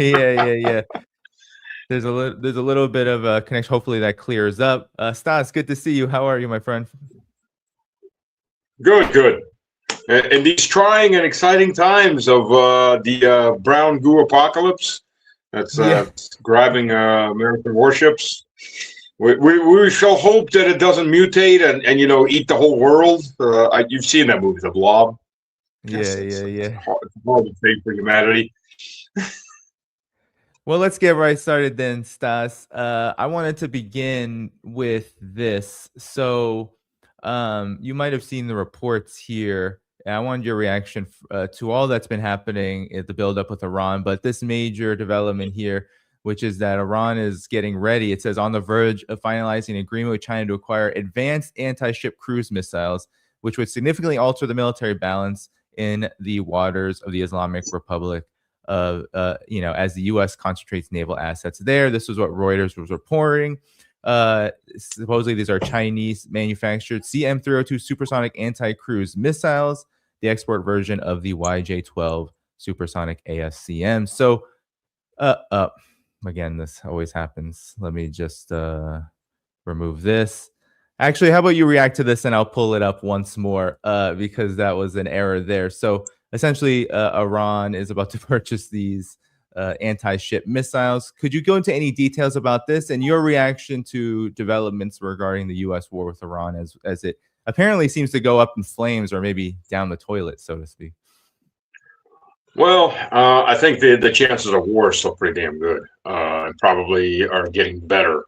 Yeah. There's a little bit of a connection. Hopefully that clears up. Stas, good to see you. How are you, my friend? Good. In these trying and exciting times of the brown goo apocalypse that's Yeah. grabbing American warships, we shall hope that it doesn't mutate and eat the whole world. You've seen that movie, The Blob. Yeah. It's hard to fate for humanity. Well, let's get right started then, Stas. I wanted to begin with this. So, you might have seen the reports here. And I wanted your reaction to all that's been happening at the buildup with Iran, but this major development here, which is that Iran is getting ready. It says on the verge of finalizing an agreement with China to acquire advanced anti-ship cruise missiles, which would significantly alter the military balance in the waters of the Islamic Republic of, as the U.S. concentrates naval assets there. This is what Reuters was reporting. Supposedly these are Chinese manufactured CM302 supersonic anti-cruise missiles, the export version of the YJ-12 supersonic ASCM. So, again, this always happens. Let me just remove this. Actually, how about you react to this and I'll pull it up once more because that was an error there. So essentially, Iran is about to purchase these anti-ship missiles. Could you go into any details about this and your reaction to developments regarding the U.S. war with Iran as it apparently seems to go up in flames or maybe down the toilet, so to speak? Well, I think the chances of war are still pretty damn good, and probably are getting better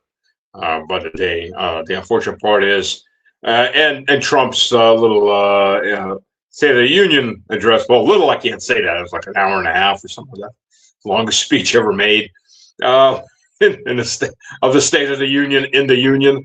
by the day. The unfortunate part is, and Trump's little State of the Union address. Well, little, I can't say that. It was like an hour and a half or something like that. Longest speech ever made in the State of the Union in the Union.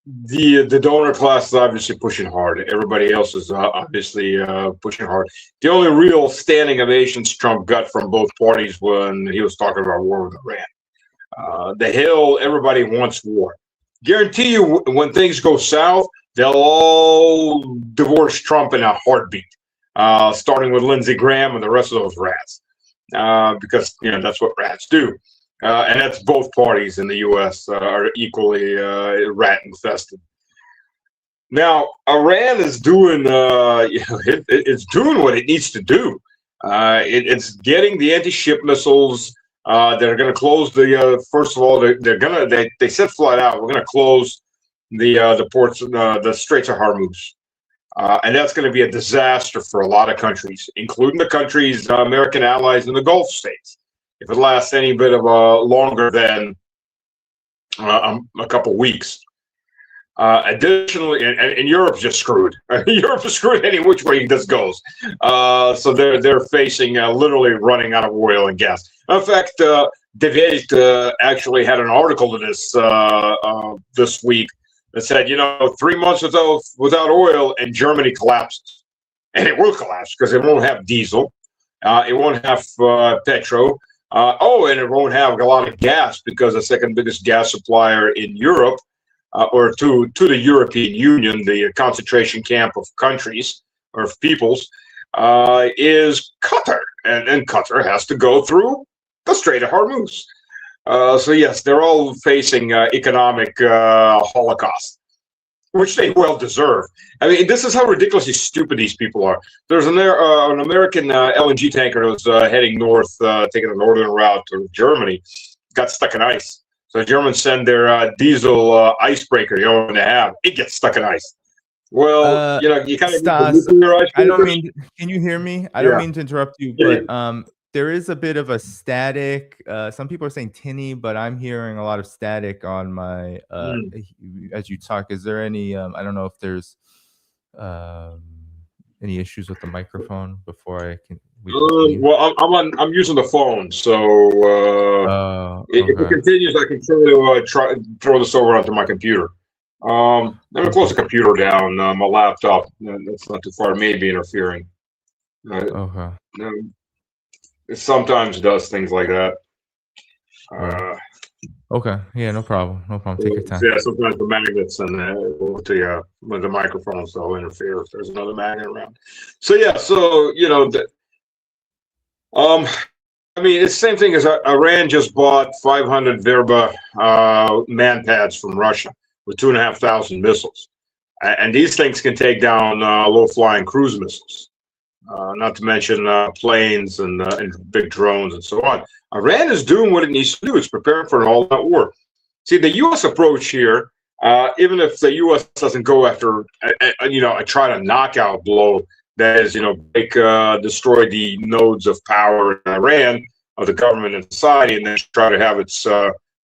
The donor class is obviously pushing hard. Everybody else is obviously pushing hard. The only real standing ovations Trump got from both parties when he was talking about war with Iran. The Hill, everybody wants war. Guarantee you, when things go south, they'll all divorce Trump in a heartbeat, starting with Lindsey Graham and the rest of those rats, because that's what rats do. And that's both parties in the U.S. Are equally rat infested. Now, Iran is doing, it's doing what it needs to do. It's getting the anti-ship missiles that are going to close the. First of all, they said flat out, we're going to close the ports, the Straits of Hormuz, and that's going to be a disaster for a lot of countries, including the countries American allies in the Gulf states. If it lasts any bit of longer than a couple weeks. Additionally, and Europe's just screwed. Europe is screwed any which way this goes. So they're facing literally running out of oil and gas. In fact, Degraded actually had an article to this week that said, 3 months without oil and Germany collapses, and it will collapse because it won't have diesel, it won't have petrol. And it won't have a lot of gas because the second biggest gas supplier in Europe, or to the European Union, the concentration camp of countries or of peoples, is Qatar. And Qatar has to go through the Strait of Hormuz. So yes, they're all facing economic holocaust, which they well deserve. I mean, this is how ridiculously stupid these people are. There's an American LNG tanker that was heading north, taking the northern route to Germany, got stuck in ice. So the Germans send their diesel icebreaker, when they have, it gets stuck in ice. Well, you kind of Stas, I don't mean. Can you hear me? I don't mean to interrupt you, but there is a bit of a static. Some people are saying tinny, but I'm hearing a lot of static on my as you talk. Is there any? I don't know if there's any issues with the microphone before I can. Well, I'm using the phone, so if it continues, I can try to throw this over onto my computer. I'm gonna close the computer down. My laptop, that's not too far. It may be interfering. It sometimes does things like that. Okay. Yeah, no problem. Take your time. Yeah, sometimes the magnets and with the microphones they'll interfere if there's another magnet around. So yeah, I mean, it's the same thing as Iran just bought 500 Verba man pads from Russia with 2,500 missiles. And these things can take down low-flying cruise missiles, not to mention planes and big drones and so on. Iran is doing what it needs to do. It's preparing for an all-out war. See, the U.S. approach here, even if the U.S. doesn't go after, try to knockout blow, that is, destroy the nodes of power in Iran, of the government and society, and then try to have its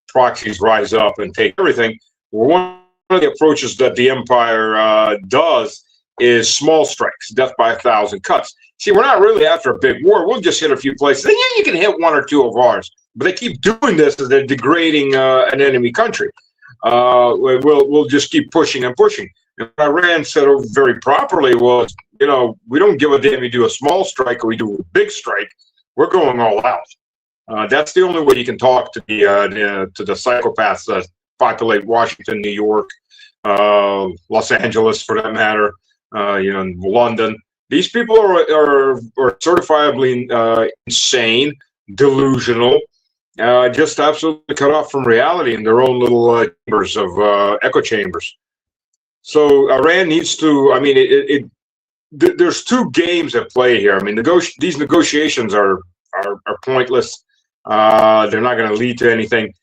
proxies rise up and take everything. Well, one of the approaches that the empire does is small strikes, death by 1,000 cuts. See, we're not really after a big war. We'll just hit a few places. And yeah, you can hit one or two of ours, but they keep doing this as they're degrading an enemy country. We'll just keep pushing and pushing. And what Iran said very properly was, we don't give a damn if you do a small strike or we do a big strike. We're going all out. That's the only way you can talk to the psychopaths that populate Washington, New York, Los Angeles, for that matter, London. These people are certifiably insane, delusional, just absolutely cut off from reality in their own little chambers of echo chambers. So Iran needs to. I mean, there's two games at play here. I mean, these negotiations are pointless. They're not going to lead to anything.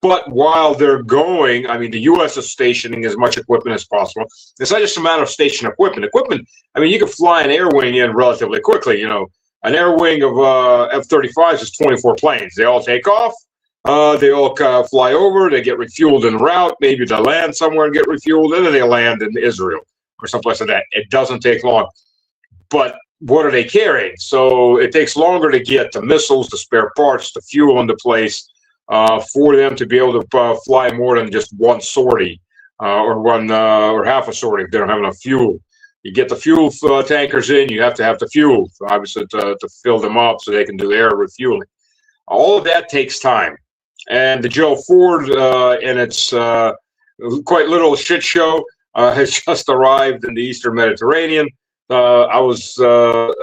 But while they're going, I mean, the U.S. is stationing as much equipment as possible. It's not just a matter of station equipment. I mean, you can fly an air wing in relatively quickly. An air wing of F-35s is 24 planes. They all take off. They all fly over. They get refueled en route. Maybe they land somewhere and get refueled, and then they land in Israel or someplace like that. It doesn't take long. But what are they carrying? So it takes longer to get the missiles, the spare parts, the fuel into place. For them to be able to fly more than just one sortie or half a sortie if they don't have enough fuel. You get the fuel tankers in, you have to have the fuel, obviously, to fill them up so they can do air refueling. All of that takes time. And the Joe Ford and its quite little shit show has just arrived in the Eastern Mediterranean. I was a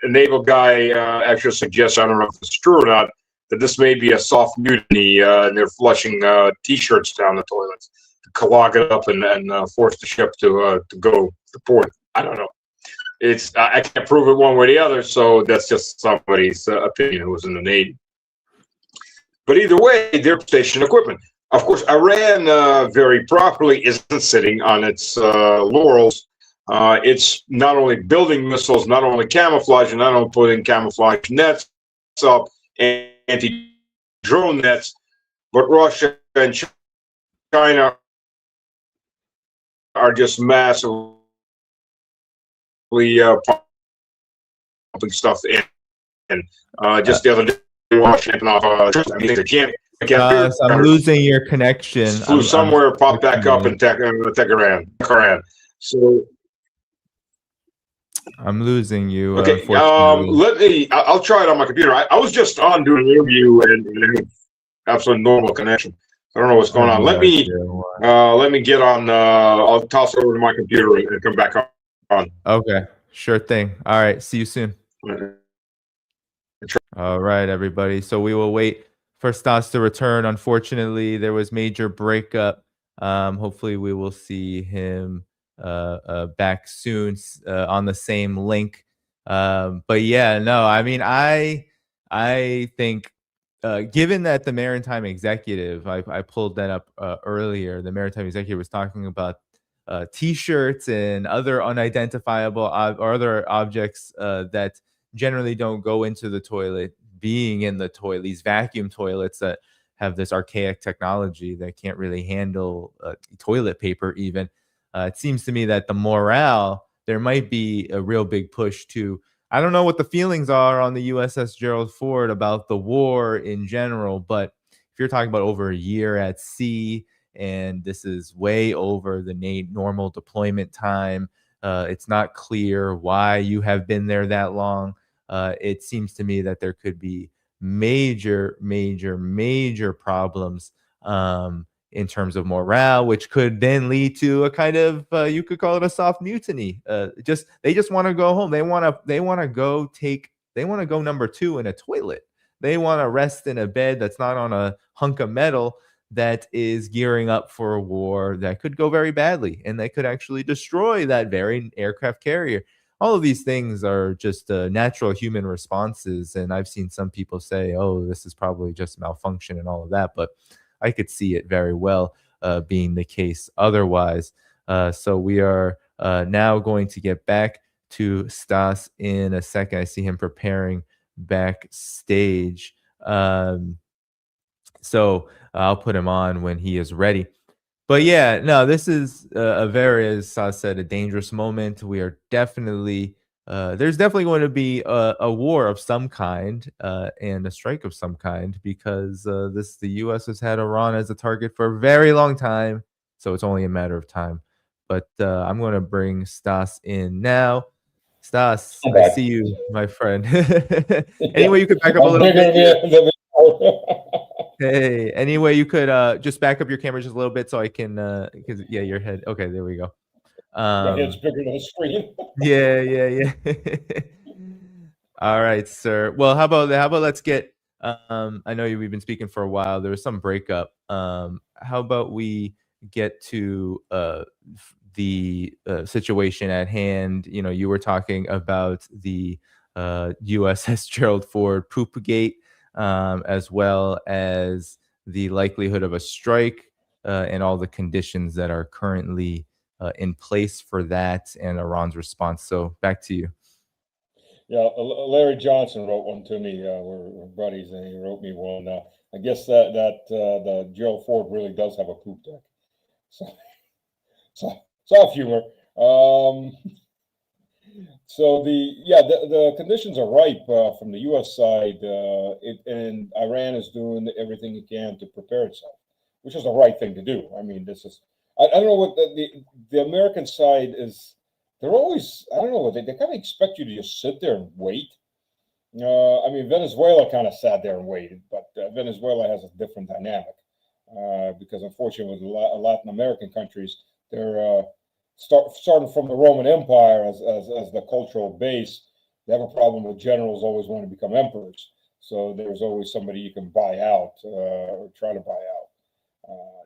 naval guy actually suggests, I don't know if it's true or not, that this may be a soft mutiny, and they're flushing T-shirts down the toilets to clog it up and force the ship to go to port. I don't know. I can't prove it one way or the other, so that's just somebody's opinion who was in the Navy. But either way, they're stationing equipment. Of course, Iran very properly isn't sitting on its laurels. It's not only building missiles, not only camouflaging, not only putting camouflage nets up, and anti-drone nets, but Russia and China are just massively pumping stuff in. And just the other day, Washington off. I mean, they can't. I'm losing your connection. Flew somewhere, popped back up in Tehran. So. I'm losing you. Okay. I'll try it on my computer. I was just on doing an interview and absolute normal connection. I don't know what's going on. Let me get on. I'll toss it over to my computer and come back on. Okay, sure thing. All right. See you soon. All right, everybody. So we will wait for Stas to return. Unfortunately, there was major breakup. Hopefully, we will see him back soon on the same link. But yeah, no, I mean, I think given that the Maritime Executive, I pulled that up earlier, the Maritime Executive was talking about T-shirts and other unidentifiable or other objects that generally don't go into the toilet being in the toilet, these vacuum toilets that have this archaic technology that can't really handle toilet paper even. It seems to me that the morale, there might be a real big push to, I don't know what the feelings are on the USS Gerald Ford about the war in general, but if you're talking about over a year at sea, and this is way over the normal deployment time, it's not clear why you have been there that long. It seems to me that there could be major problems in terms of morale, which could then lead to a kind of you could call it a soft mutiny. They just want to go home. They want to go take They want to go number 2 in a toilet. They want to rest in a bed that's not on a hunk of metal that is gearing up for a war that could go very badly, and they could actually destroy that very aircraft carrier. All of these things are just natural human responses, and I've seen some people say, oh, this is probably just malfunction and all of that, but I could see it very well being the case otherwise. So we are now going to get back to Stas in a second. I see him preparing backstage. So I'll put him on when he is ready. But yeah, no, this is a very, as Sas said, a dangerous moment. We are definitely, there's definitely going to be a war of some kind and a strike of some kind, because the U.S. has had Iran as a target for a very long time, so it's only a matter of time. But I'm going to bring Stas in now. Stas, I see you, my friend. Anyway, you could back up a little bit. Hey, anyway, you could just back up your camera just a little bit so I can because yeah, your head. Okay, there we go. My head's bigger than the screen. Yeah. All right, sir. Well, how about let's get I know we've been speaking for a while. There was some breakup. How about we get to the situation at hand? You know, you were talking about the USS Gerald Ford Poopgate, as well as the likelihood of a strike and all the conditions that are currently in place for that, and Iran's response. So back to you. Yeah, Larry Johnson wrote one to me. We're buddies, and he wrote me one. I guess that the Gerald Ford really does have a poop deck. So soft humor. So the conditions are ripe from the U.S. side, and Iran is doing everything it can to prepare itself, which is the right thing to do. I mean, this is I don't know what the American side is. They're always, I don't know what they kind of expect you to just sit there and wait. I mean, Venezuela kind of sat there and waited, but Venezuela has a different dynamic because unfortunately with Latin American countries, they're starting from the Roman Empire as the cultural base. They have a problem with generals always want to become emperors. So there's always somebody you can buy out or try to buy out.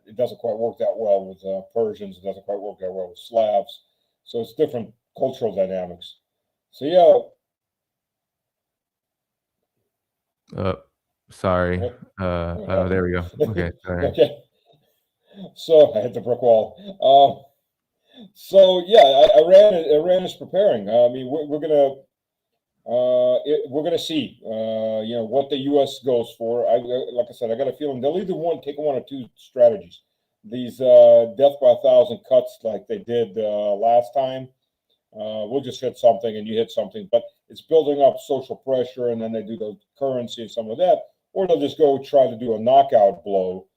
It doesn't quite work that well with Persians. It doesn't quite work that well with Slavs. So it's different cultural dynamics. So yeah. Sorry. Oh, there we go. Okay. Sorry. Okay. So I hit the brick wall. So yeah, Iran is preparing. I mean, we're gonna see. You know what the U.S. goes for. Like I said, I got a feeling they'll either take one or two strategies. These death by 1,000 cuts like they did last time. We'll just hit something and you hit something, but it's building up social pressure, and then they do the currency and some of that, or they'll just go try to do a knockout blow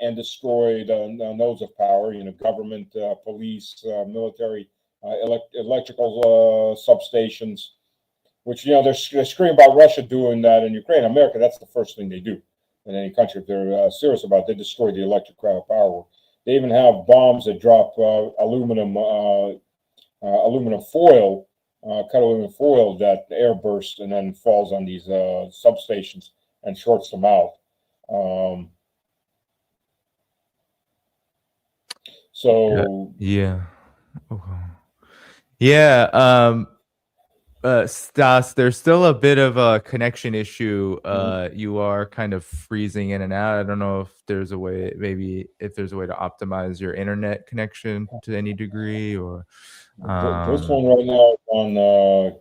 and destroy the nodes of power. You know, government, police, military, electrical substations. Which, you know, they're screaming about Russia doing that in Ukraine. America, that's the first thing they do in any country. If they're serious about it, they destroy the electric power. They even have bombs that drop aluminum foil, cut aluminum foil that air bursts and then falls on these substations and shorts them out. So yeah. Okay. Yeah. Stas, there's still a bit of a connection issue. You are kind of freezing in and out. I don't know if there's a way, maybe if there's a way to optimize your internet connection to any degree, or this one right now is on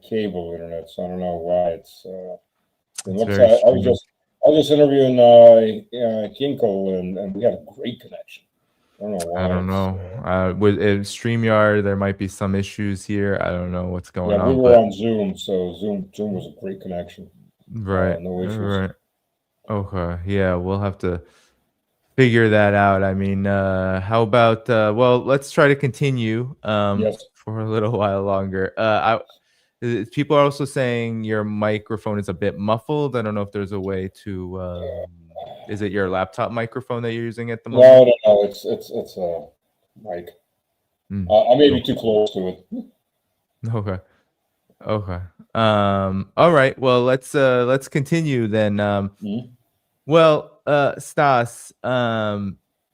cable internet, so I don't know why it's. It looks like I was just interviewing Kinko, and we had a great connection. I don't know why. I don't know. With StreamYard, there might be some issues here. I don't know what's going on. Yeah, we were on Zoom, so Zoom was a great connection. Right. No issues. Right. Okay. Yeah, we'll have to figure that out. I mean, how about well, let's try to continue Yes. for a little while longer. People are also saying your microphone is a bit muffled. I don't know if there's a way to is it your laptop microphone that you're using at the moment? No, it's a mic. I may be too close to it. Okay. All right. Well, let's continue then. Mhm. Well, Stas,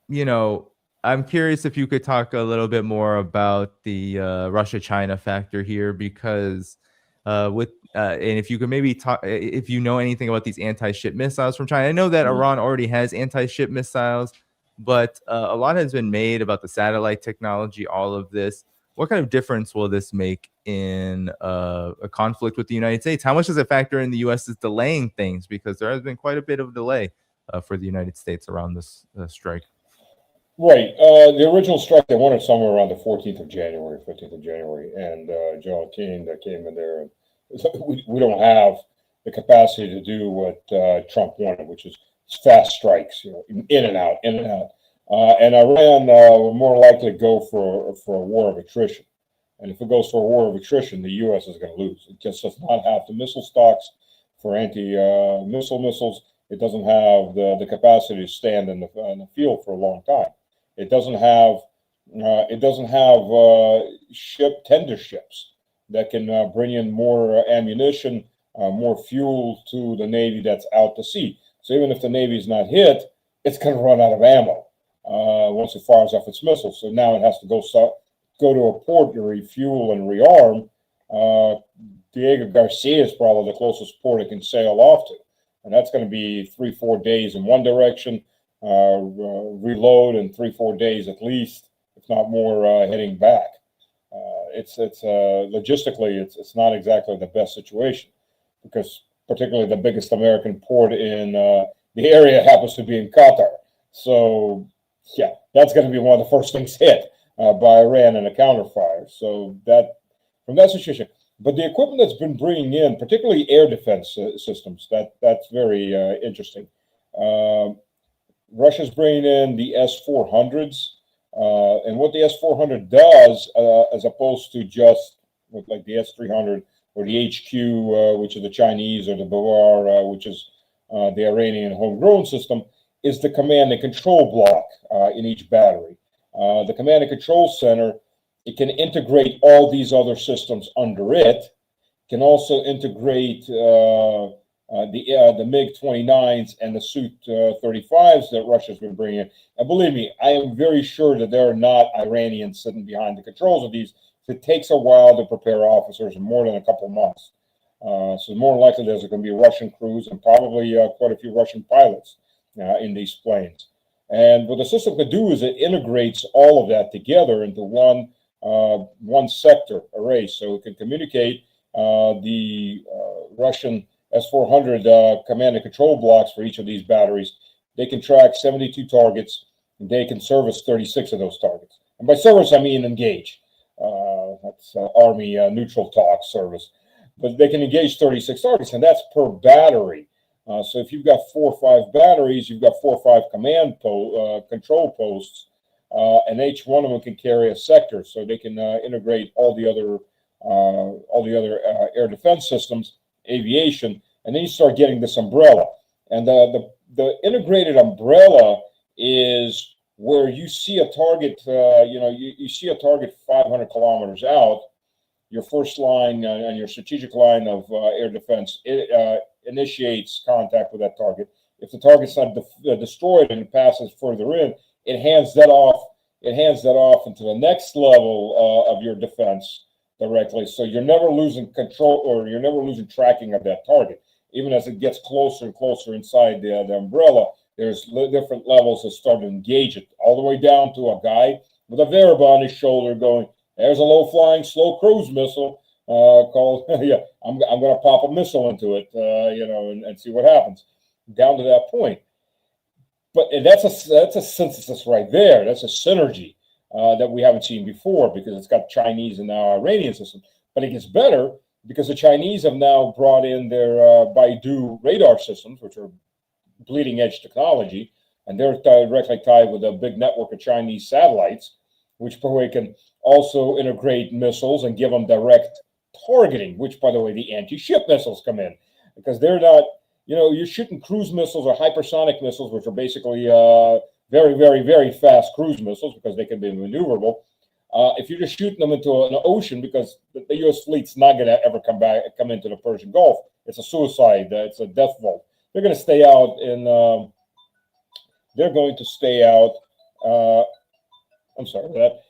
you know, I'm curious if you could talk a little bit more about the Russia-China factor here, because and if you could maybe talk, if you know anything about these anti-ship missiles from China. I know that Mhm. Iran already has anti-ship missiles, but a lot has been made about the satellite technology, all of this. What kind of difference will this make in a conflict with the United States? How much does it factor in the U.S. is delaying things? Because there has been quite a bit of delay for the United States around this strike. Right. The original strike, they wanted somewhere around the 14th of January, 15th of January, and General King that came in there. And we don't have the capacity to do what Trump wanted, which is fast strikes, in and out, in and out. And Iran will more likely go for a war of attrition. And if it goes for a war of attrition, the U.S. is going to lose. It just does not have the missile stocks for anti-missile missiles. It doesn't have the capacity to stand in the field for a long time. It doesn't have tender ships that can bring in more ammunition, more fuel to the Navy that's out to sea. So even if the Navy is not hit, it's going to run out of ammo once it fires off its missiles. So now it has to go to a port to refuel and rearm. Diego Garcia is probably the closest port it can sail off to, and that's going to be 3-4 days in one direction, reload in 3-4 days at least, if not more, heading back. It's logistically, it's not exactly the best situation, because particularly the biggest American port in the area happens to be in Qatar. So yeah, that's going to be one of the first things hit by Iran in a counterfire. So that, from that situation, but the equipment that's been bringing in, particularly air defense systems, that's very interesting. Russia's bringing in the S-400s, and what the S-400 does, as opposed to just like the S-300 or the HQ, which is the Chinese, or the Bavar, which is the Iranian homegrown system, is the command and control block in each battery. The command and control center, it can integrate all these other systems under it. Can also integrate the MiG-29s and the Su-35s that Russia's been bringing in. And believe me, I am very sure that there are not Iranians sitting behind the controls of these. It takes a while to prepare officers, more than a couple months. So more likely there's going to be Russian crews and probably quite a few Russian pilots in these planes. And what the system can do is it integrates all of that together into one sector array. So it can communicate the Russian S-400 command and control blocks for each of these batteries. They can track 72 targets, and they can service 36 of those targets. And by service, I mean engage. That's Army neutral talk service. But they can engage 36 targets, and that's per battery. So if you've got 4 or 5 batteries, you've got 4 or 5 command control posts, and each one of them can carry a sector. So they can integrate all the other air defense systems, aviation, and then you start getting this umbrella. And the integrated umbrella is where you see a target. You see a target 500 kilometers out. Your first line and your strategic line of air defense initiates contact with that target. If the target's not destroyed and it passes further in, it hands that off. It hands that off into the next level of your defense directly. So you're never losing control, or you're never losing tracking of that target. Even as it gets closer and closer inside the umbrella, there's different levels that start to engage it, all the way down to a guy with a Verba on his shoulder going, "There's a low-flying, slow cruise missile called, yeah, I'm going to pop a missile into it, and see what happens." Down to that point. But that's a synthesis right there. That's a synergy that we haven't seen before, because it's got Chinese and now Iranian systems. But it gets better because the Chinese have now brought in their Baidu radar systems, which are bleeding edge technology, and they're directly tied with a big network of Chinese satellites, which by the way can also integrate missiles and give them direct targeting, which by the way the anti-ship missiles come in, because they're not, you're shooting cruise missiles or hypersonic missiles, which are basically very, very, very fast cruise missiles because they can be maneuverable. If you're just shooting them into an ocean, because the U.S. fleet's not going to ever come into the Persian Gulf, it's a suicide, it's a death vault. They're going to stay out in. They're going to stay out. I'm sorry for that.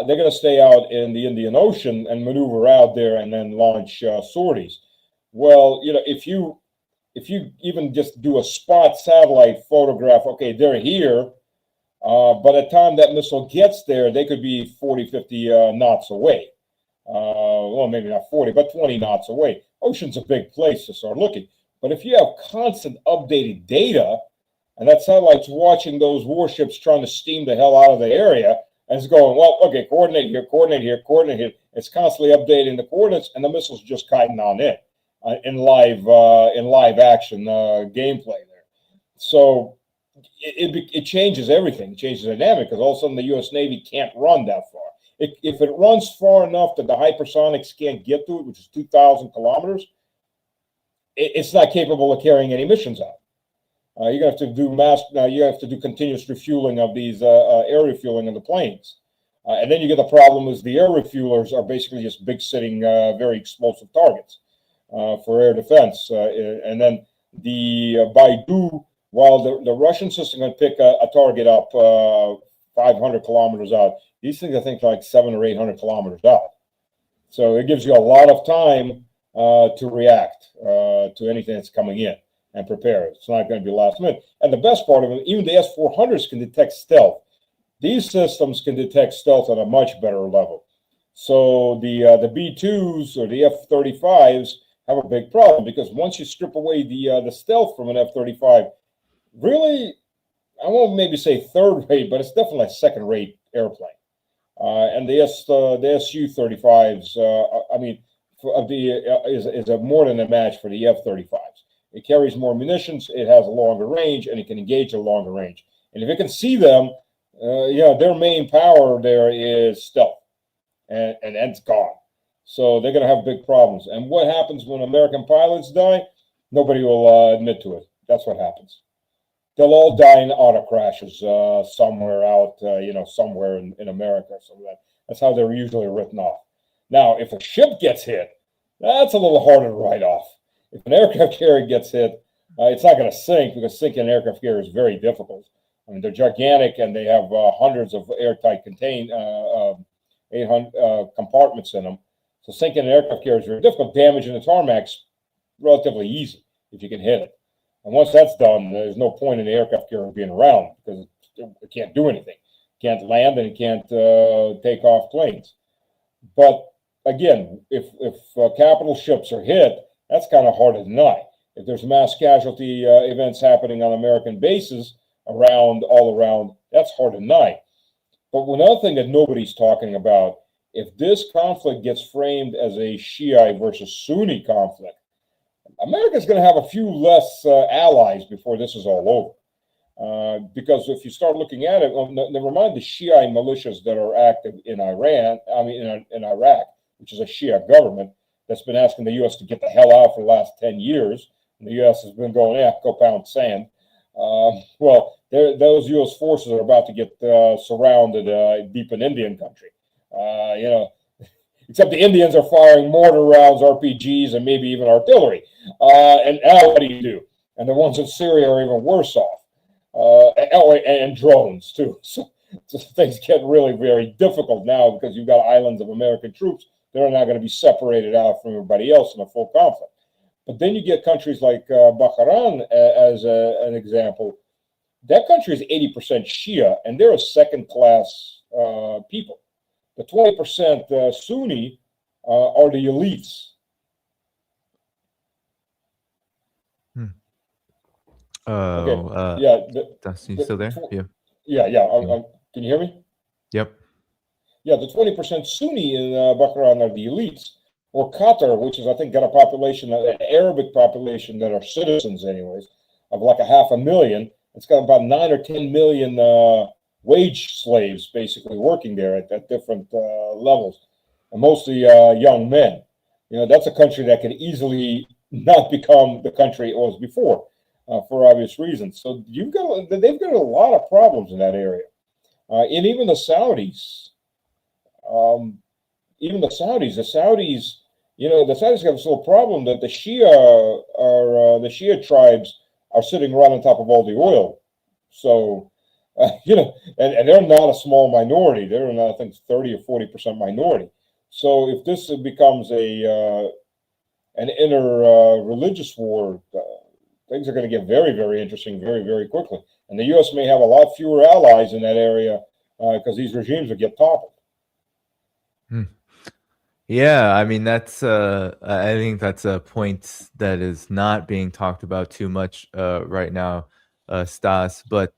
They're going to stay out in the Indian Ocean and maneuver out there and then launch sorties. Well, if you even just do a spot satellite photograph, okay, they're here. By the time that missile gets there, they could be 40, 50 knots away. Well, maybe not 40, but 20 knots away. Ocean's a big place to start looking. But if you have constant updated data, and that satellite's watching those warships trying to steam the hell out of the area, and it's going, well, okay, coordinate here, coordinate here, coordinate here. It's constantly updating the coordinates, and the missile's just kiting on in live action gameplay there. So it changes everything. It changes the dynamic, because all of a sudden the U.S. Navy can't run that far. If it runs far enough that the hypersonics can't get to it, which is 2,000 kilometers, it's not capable of carrying any missions out. You're gonna have to do you have to do continuous refueling of these air refueling of the planes, and then you get the problem is the air refuelers are basically just big sitting, very explosive targets for air defense, and then the Baidu. While the Russian system can pick a target up 500 kilometers out, these things I think are like 700 or 800 kilometers out. So it gives you a lot of time to react to anything that's coming in and prepare. It's not going to be last minute. And the best part of it, even the S-400s can detect stealth. These systems can detect stealth at a much better level. So the B-2s or the F-35s have a big problem, because once you strip away the stealth from an F-35, really, I won't maybe say third rate, but it's definitely a second rate airplane. And the Su-35s, is more than a match for the F-35s. It carries more munitions, it has a longer range, and it can engage at a longer range. And if it can see them, their main power there is stealth, and it's gone. So they're going to have big problems. And what happens when American pilots die? Nobody will admit to it. That's what happens. They'll all die in auto crashes somewhere out, somewhere in America or something like that. That's how they're usually written off. Now, if a ship gets hit, that's a little harder to write off. If an aircraft carrier gets hit, it's not going to sink, because sinking an aircraft carrier is very difficult. I mean, they're gigantic, and they have hundreds of airtight compartments in them. So sinking an aircraft carrier is very difficult. Damaging the tarmac's relatively easy if you can hit it. And once that's done, there's no point in the aircraft carrier being around, because it can't do anything. It can't land, and it can't take off planes. But again, if capital ships are hit, that's kind of hard to deny. If there's mass casualty events happening on American bases all around, that's hard to deny. But another thing that nobody's talking about, if this conflict gets framed as a Shiite versus Sunni conflict, America's going to have a few less allies before this is all over. Because if you start looking at it, never mind the Shiite militias that are active in in Iraq, which is a Shia government that's been asking the U.S. to get the hell out for the last 10 years. And the U.S. has been going, go pound sand. Well, those U.S. forces are about to get surrounded deep in Indian country. Except the Indians are firing mortar rounds, RPGs, and maybe even artillery. And now what do you do? And the ones in Syria are even worse off. And drones, too. So things get really very difficult now, because you've got islands of American troops that are not going to be separated out from everybody else in a full conflict. But then you get countries like Bahrain as an example. That country is 80% Shia, and they're a second-class people. The 20% Sunni are the elites. You still there? Yeah. Can you hear me? Yep. Yeah, the 20% Sunni in Bahrain are the elites. Or Qatar, which is, I think, got a population, an Arabic population that are citizens anyways, of like 500,000. It's got about 9 or 10 million wage slaves basically working there at different levels, and mostly young men. That's a country that could easily not become the country it was before, for obvious reasons. So they've got a lot of problems in that area, and even the Saudis. Even the Saudis, the Saudis have this little problem that the Shia tribes are sitting right on top of all the oil. So, and they're not a small minority. They're in, I think, 30 or 40% minority. So if this becomes an inner religious war, things are going to get very, very interesting very, very quickly. And the U.S. may have a lot fewer allies in that area because these regimes will get toppled. Yeah, I mean I think that's a point that is not being talked about too much right now, Stas. But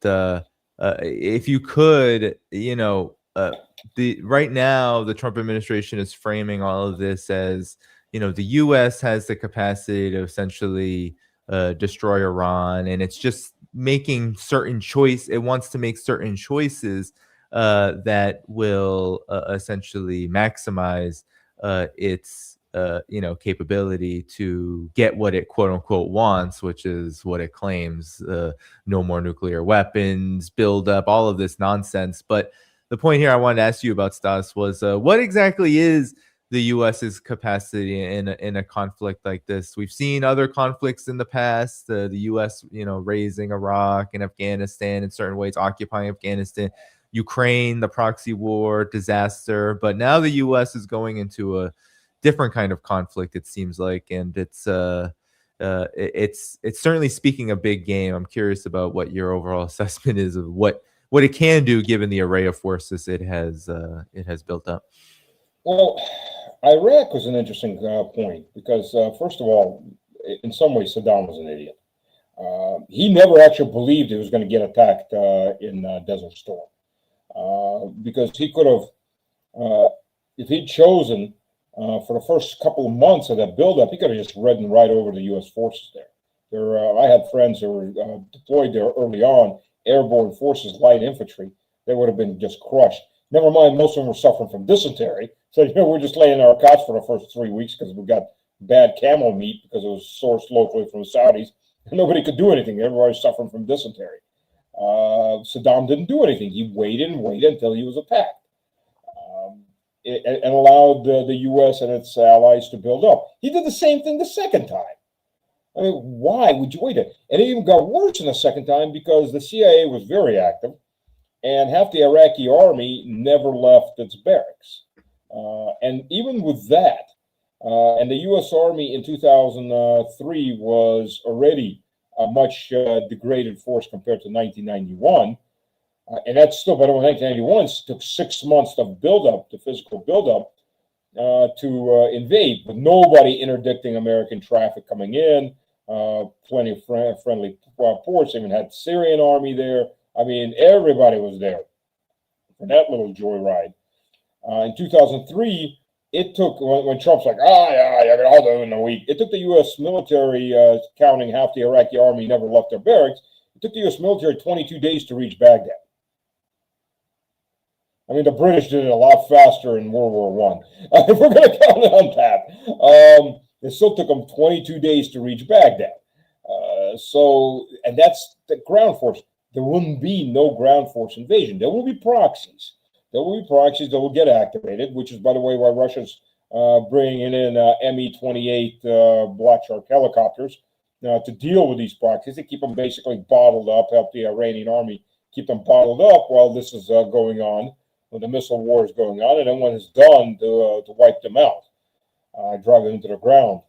if you could, the right now the Trump administration is framing all of this as the U.S. has the capacity to essentially destroy Iran, and it's just making certain choice. It wants to make certain choices that will essentially maximize its capability to get what it quote unquote wants, which is what it claims: no more nuclear weapons, build up, all of this nonsense. But the point here I wanted to ask you about, Stas, was what exactly is the U.S.'s capacity in a conflict like this? We've seen other conflicts in the past. The U.S. raising Iraq and Afghanistan in certain ways, occupying Afghanistan. Ukraine, the proxy war, disaster, but now the U.S. is going into a different kind of conflict, it seems like, and it's certainly speaking a big game. I'm curious about what your overall assessment is of what it can do given the array of forces it has built up. Well, Iraq was an interesting point because, first of all, in some ways, Saddam was an idiot. He never actually believed he was going to get attacked in Desert Storm. Because he could have, if he'd chosen for the first couple of months of that buildup, he could have just ridden right over the U.S. forces there. I had friends who were deployed there early on, airborne forces, light infantry. They would have been just crushed. Never mind, most of them were suffering from dysentery. So, we're just laying on our couch for the first 3 weeks because we got bad camel meat because it was sourced locally from the Saudis. And nobody could do anything. Everybody was suffering from dysentery. Saddam didn't do anything. He waited and waited until he was attacked, and allowed the U.S. and its allies to build up. He did the same thing the second time. I mean, why would you wait? And it even got worse in the second time because the CIA was very active, and half the Iraqi army never left its barracks. And even with that, and the U.S. Army in 2003 was already a much degraded force compared to 1991. And that's still, by the way, 1991 took 6 months of buildup, the physical buildup, to invade, with nobody interdicting American traffic coming in, plenty of friendly ports, even had Syrian army there. I mean, everybody was there for that little joyride. In 2003, it took, when Trump's like, I'll do it in a week. It took the U.S. military, counting half the Iraqi army never left their barracks, it took the U.S. military 22 days to reach Baghdad. I mean, the British did it a lot faster in World War I. If we're going to count on that. It still took them 22 days to reach Baghdad. And that's the ground force. There wouldn't be no ground force invasion. There will be proxies. There will be proxies that will get activated, which is, by the way, why Russia's bringing in Me-28 Black Shark helicopters to deal with these proxies. They keep them basically bottled up, help the Iranian army keep them bottled up while this is going on, when the missile war is going on, and then when it's done, to wipe them out, drive them into the ground.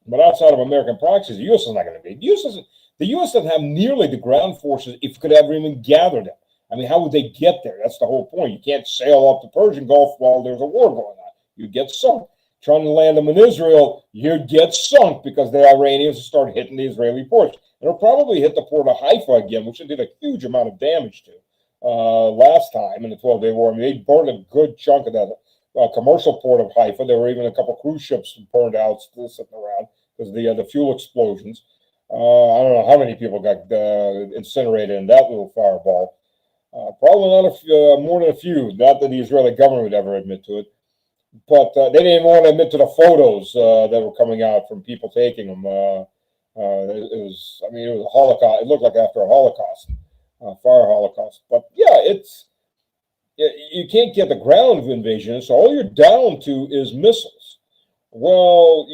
But outside of American proxies, the U.S. is not going to be. The U.S. doesn't have nearly the ground forces if it could ever even gather them. I mean, how would they get there? That's the whole point. You can't sail up the Persian Gulf while there's a war going on. You'd get sunk. Trying to land them in Israel, you'd get sunk because the Iranians will start hitting the Israeli ports. It'll probably hit the port of Haifa again, which it did a huge amount of damage to last time in the 12-day war. I mean, they burned a good chunk of that commercial port of Haifa. There were even a couple cruise ships burned out, still sitting around because of the fuel explosions. I don't know how many people got incinerated in that little fireball. Probably not more than a few. Not that the Israeli government would ever admit to it. But they didn't even want to admit to the photos that were coming out from people taking them. It was a Holocaust. It looked like after a Holocaust, fire Holocaust. But yeah, you can't get the ground invasion, so all you're down to is missiles. Well,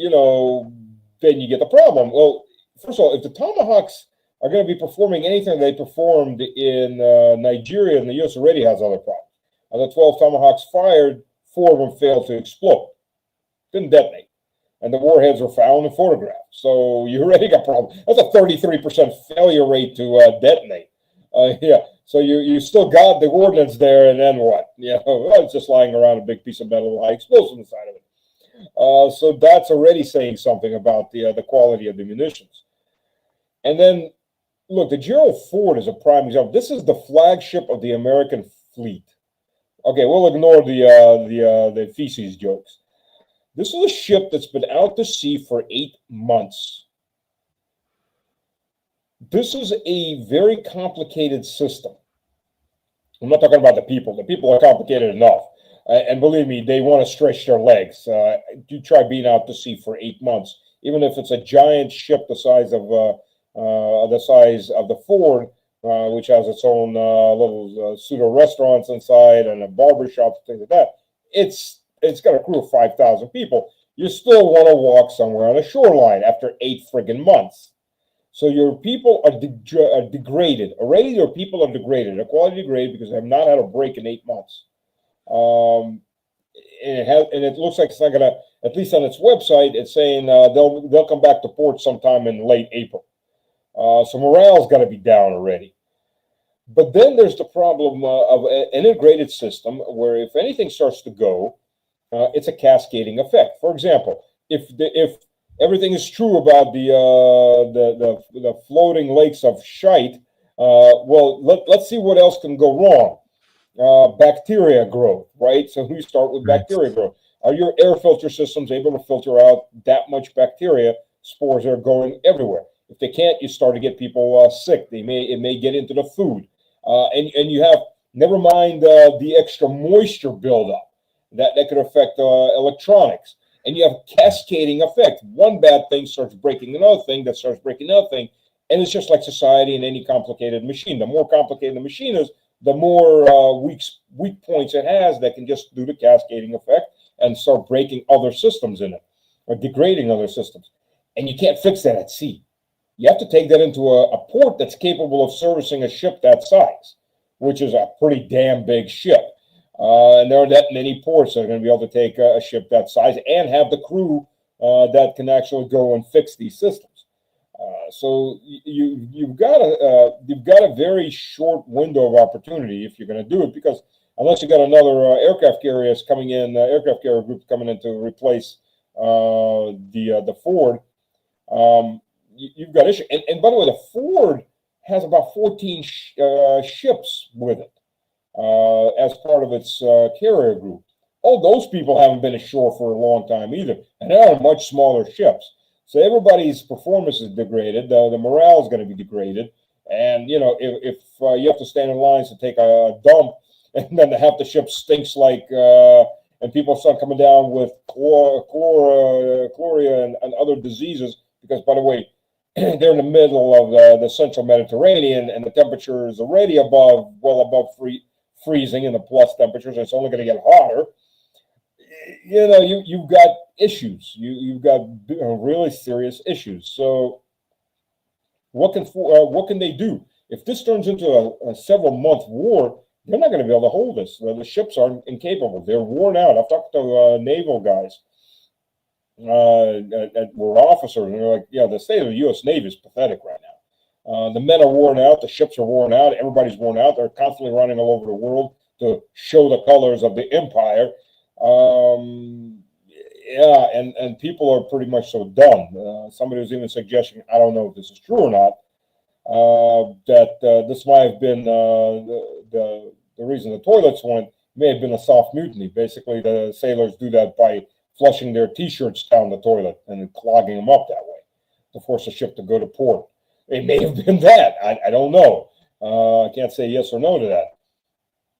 then you get the problem. Well, first of all, if the Tomahawks are going to be performing anything they performed in Nigeria, and the U.S. already has other problems. Of the 12 Tomahawks fired, 4 of them failed to explode, didn't detonate. And the warheads were found and photographed. So you already got problems. That's a 33% failure rate to detonate. Yeah, so you still got the ordnance there, and then what? It's just lying around a big piece of metal with high explosive inside of it. So that's already saying something about the quality of the munitions. And then, look, the Gerald Ford is a prime example. This is the flagship of the American fleet. Okay, we'll ignore the feces jokes. This is a ship that's been out to sea for 8 months. This is a very complicated system. I'm not talking about the people. The people are complicated enough. And believe me, they want to stretch their legs. You try being out to sea for 8 months, even if it's a giant ship the size of the Ford, which has its own little pseudo restaurants inside and a barber shop, things like that. It's got a crew of 5,000 people. You still want to walk somewhere on a shoreline after 8 friggin' months. So your people are degraded. Already your people are degraded. Their quality degraded because they have not had a break in 8 months. And it looks like it's not going to, at least on its website, it's saying they'll come back to port sometime in late April. So morale's got to be down already. But then there's the problem of an integrated system where if anything starts to go, it's a cascading effect. For example, if everything is true about the floating lakes of shite, well, let's see what else can go wrong. Bacteria growth, right? So we start with bacteria growth. Are your air filter systems able to filter out that much bacteria? Spores are going everywhere. If they can't, you start to get people sick. It may get into the food, and you have, never mind the extra moisture buildup that could affect electronics, and you have cascading effect. One bad thing starts breaking another thing that starts breaking another thing, and it's just like society in any complicated machine. The more complicated the machine is, the more weak points it has that can just do the cascading effect and start breaking other systems in it or degrading other systems. And you can't fix that at sea. You have to take that into a port that's capable of servicing a ship that size, which is a pretty damn big ship. And there are that many ports that are going to be able to take a ship that size and have the crew that can actually go and fix these systems. So you've got a very short window of opportunity if you're going to do it, because unless you got another aircraft carrier group coming in to replace the Ford, you've got issue. And by the way, the Ford has about 14 ships with it as part of its carrier group. All those people haven't been ashore for a long time either, and they are much smaller ships. So everybody's performance is degraded. The morale is going to be degraded. And, if you have to stand in lines to take a dump, and then half the ship stinks like, and people start coming down with chloria and other diseases, because, by the way, they're in the middle of the central Mediterranean, and the temperature is already well above freezing in the plus temperatures, and it's only going to get hotter. You've got issues. You've got really serious issues. So what can they do? If this turns into a several-month war, they're not going to be able to hold this. The ships are incapable. They're worn out. I've talked to naval guys that were officers, and they're like, the state of the U.S. Navy is pathetic right now. The men are worn out. The ships are worn out. Everybody's worn out. They're constantly running all over the world to show the colors of the empire. And people are pretty much so done. Somebody was even suggesting, I don't know if this is true or not, that this might have been the reason the toilets went, may have been a soft mutiny. Basically, the sailors do that by flushing their T-shirts down the toilet and clogging them up that way to force the ship to go to port. It may have been that. I don't know. I can't say yes or no to that.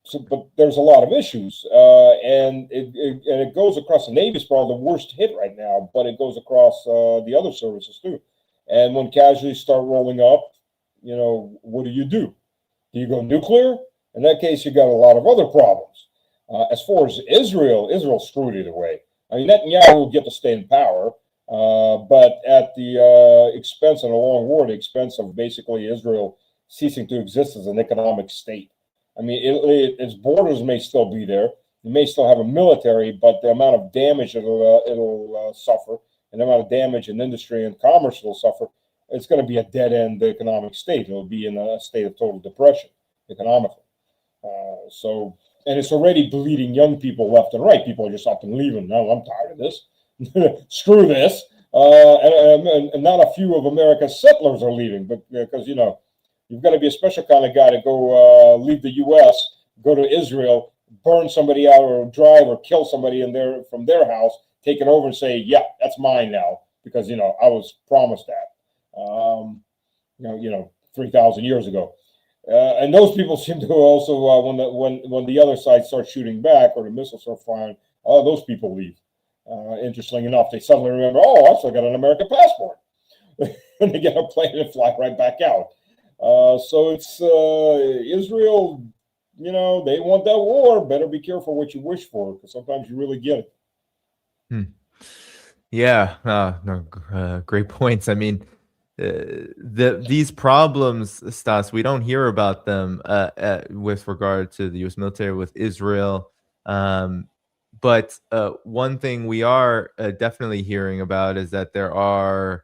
So, but there's a lot of issues, and it goes across the Navy's probably the worst hit right now, but it goes across the other services too. And when casualties start rolling up, what do? Do you go nuclear In that case, you got a lot of other problems. As far as Israel screwed it away. I mean, Netanyahu will get to stay in power, but at the expense of a long war, the expense of basically Israel ceasing to exist as an economic state. I mean, its borders may still be there. It may still have a military, but the amount of damage it'll suffer, and the amount of damage in industry and commerce it'll suffer, it's going to be a dead-end economic state. It'll be in a state of total depression economically. And it's already bleeding young people left and right. People are just up and leaving. No, I'm tired of this. Screw this. And not a few of America's settlers are leaving, but because you've got to be a special kind of guy to go leave the U.S., go to Israel, burn somebody out, or drive or kill somebody from their house, take it over and say, "Yeah, that's mine now," because I was promised that. 3,000 years ago. And those people seem to also, when the other side starts shooting back or the missiles start firing, those people leave. Interestingly enough, they suddenly remember, I still got an American passport. And they get a plane and fly right back out. So it's Israel, they want that war. Better be careful what you wish for, because sometimes you really get it. Yeah, great points. I mean, these problems, Stas, we don't hear about them with regard to the U.S. military with Israel. But one thing we are definitely hearing about is that there are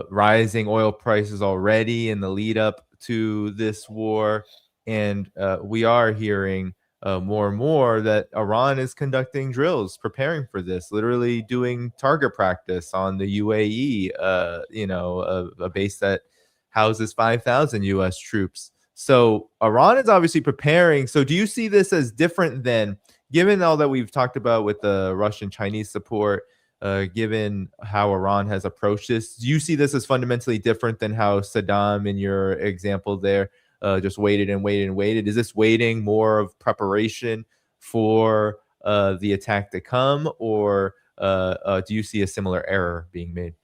rising oil prices already in the lead up to this war. And we are hearing more and more that Iran is conducting drills, preparing for this, literally doing target practice on the UAE, a base that houses 5,000 U.S. troops. So Iran is obviously preparing. So do you see this as different than, given all that we've talked about with the Russian-Chinese support, given how Iran has approached this, do you see this as fundamentally different than how Saddam, in your example there, just waited and waited and waited? Is this waiting more of preparation for the attack to come, or do you see a similar error being made?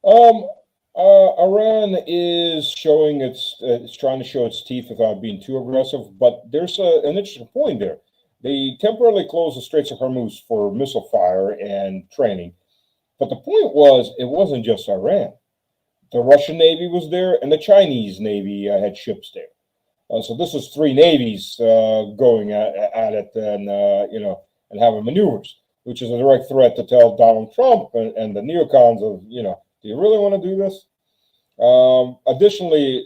Iran is showing it's trying to show its teeth without being too aggressive, but there's an interesting point there. They temporarily closed the Straits of Hormuz for missile fire and training, but the point was it wasn't just Iran. The Russian Navy was there, and the Chinese Navy had ships there. So this is three navies going at it, and having maneuvers, which is a direct threat to tell Donald Trump and the neocons of, do you really want to do this? Additionally,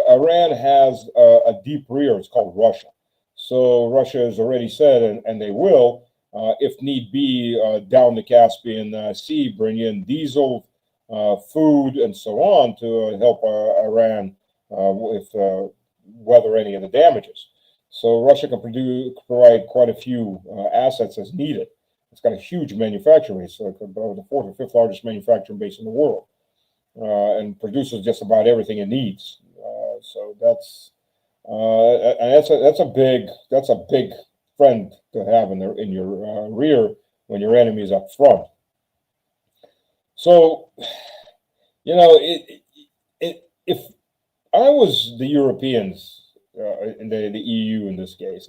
Iran has a deep rear. It's called Russia. So Russia has already said, and they will, if need be, down the Caspian Sea, bring in diesel, food, and so on to help Iran weather any of the damages. So Russia can provide quite a few assets as needed. It's got a huge manufacturing base, so the fourth or fifth largest manufacturing base in the world, and produces just about everything it needs. So that's a big friend to have in your rear when your enemy is up front. So, if I was the Europeans, and the EU in this case,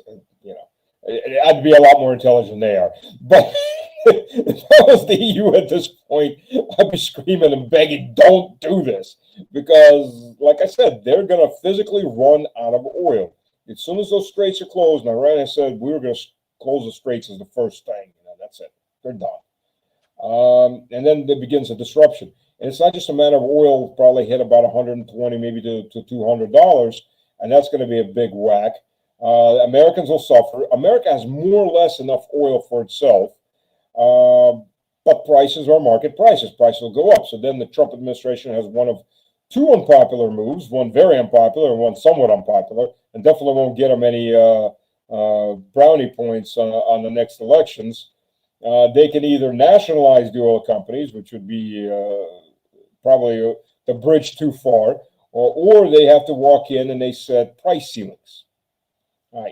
I'd be a lot more intelligent than they are. But if I was the EU at this point, I'd be screaming and begging, don't do this. Because, like I said, they're going to physically run out of oil. As soon as those straits are closed, and Iran has said, we were going to close the straits as the first thing. That's it. They're done. And then there begins a disruption. And it's not just a matter of oil probably hit about $120, maybe to $200, and that's going to be a big whack. Americans will suffer. America has more or less enough oil for itself, but prices are market prices. Prices will go up. So then the Trump administration has one of two unpopular moves, one very unpopular and one somewhat unpopular, and definitely won't get them any brownie points on the next elections. They can either nationalize the oil companies, which would be probably the bridge too far, or they have to walk in and they set price ceilings.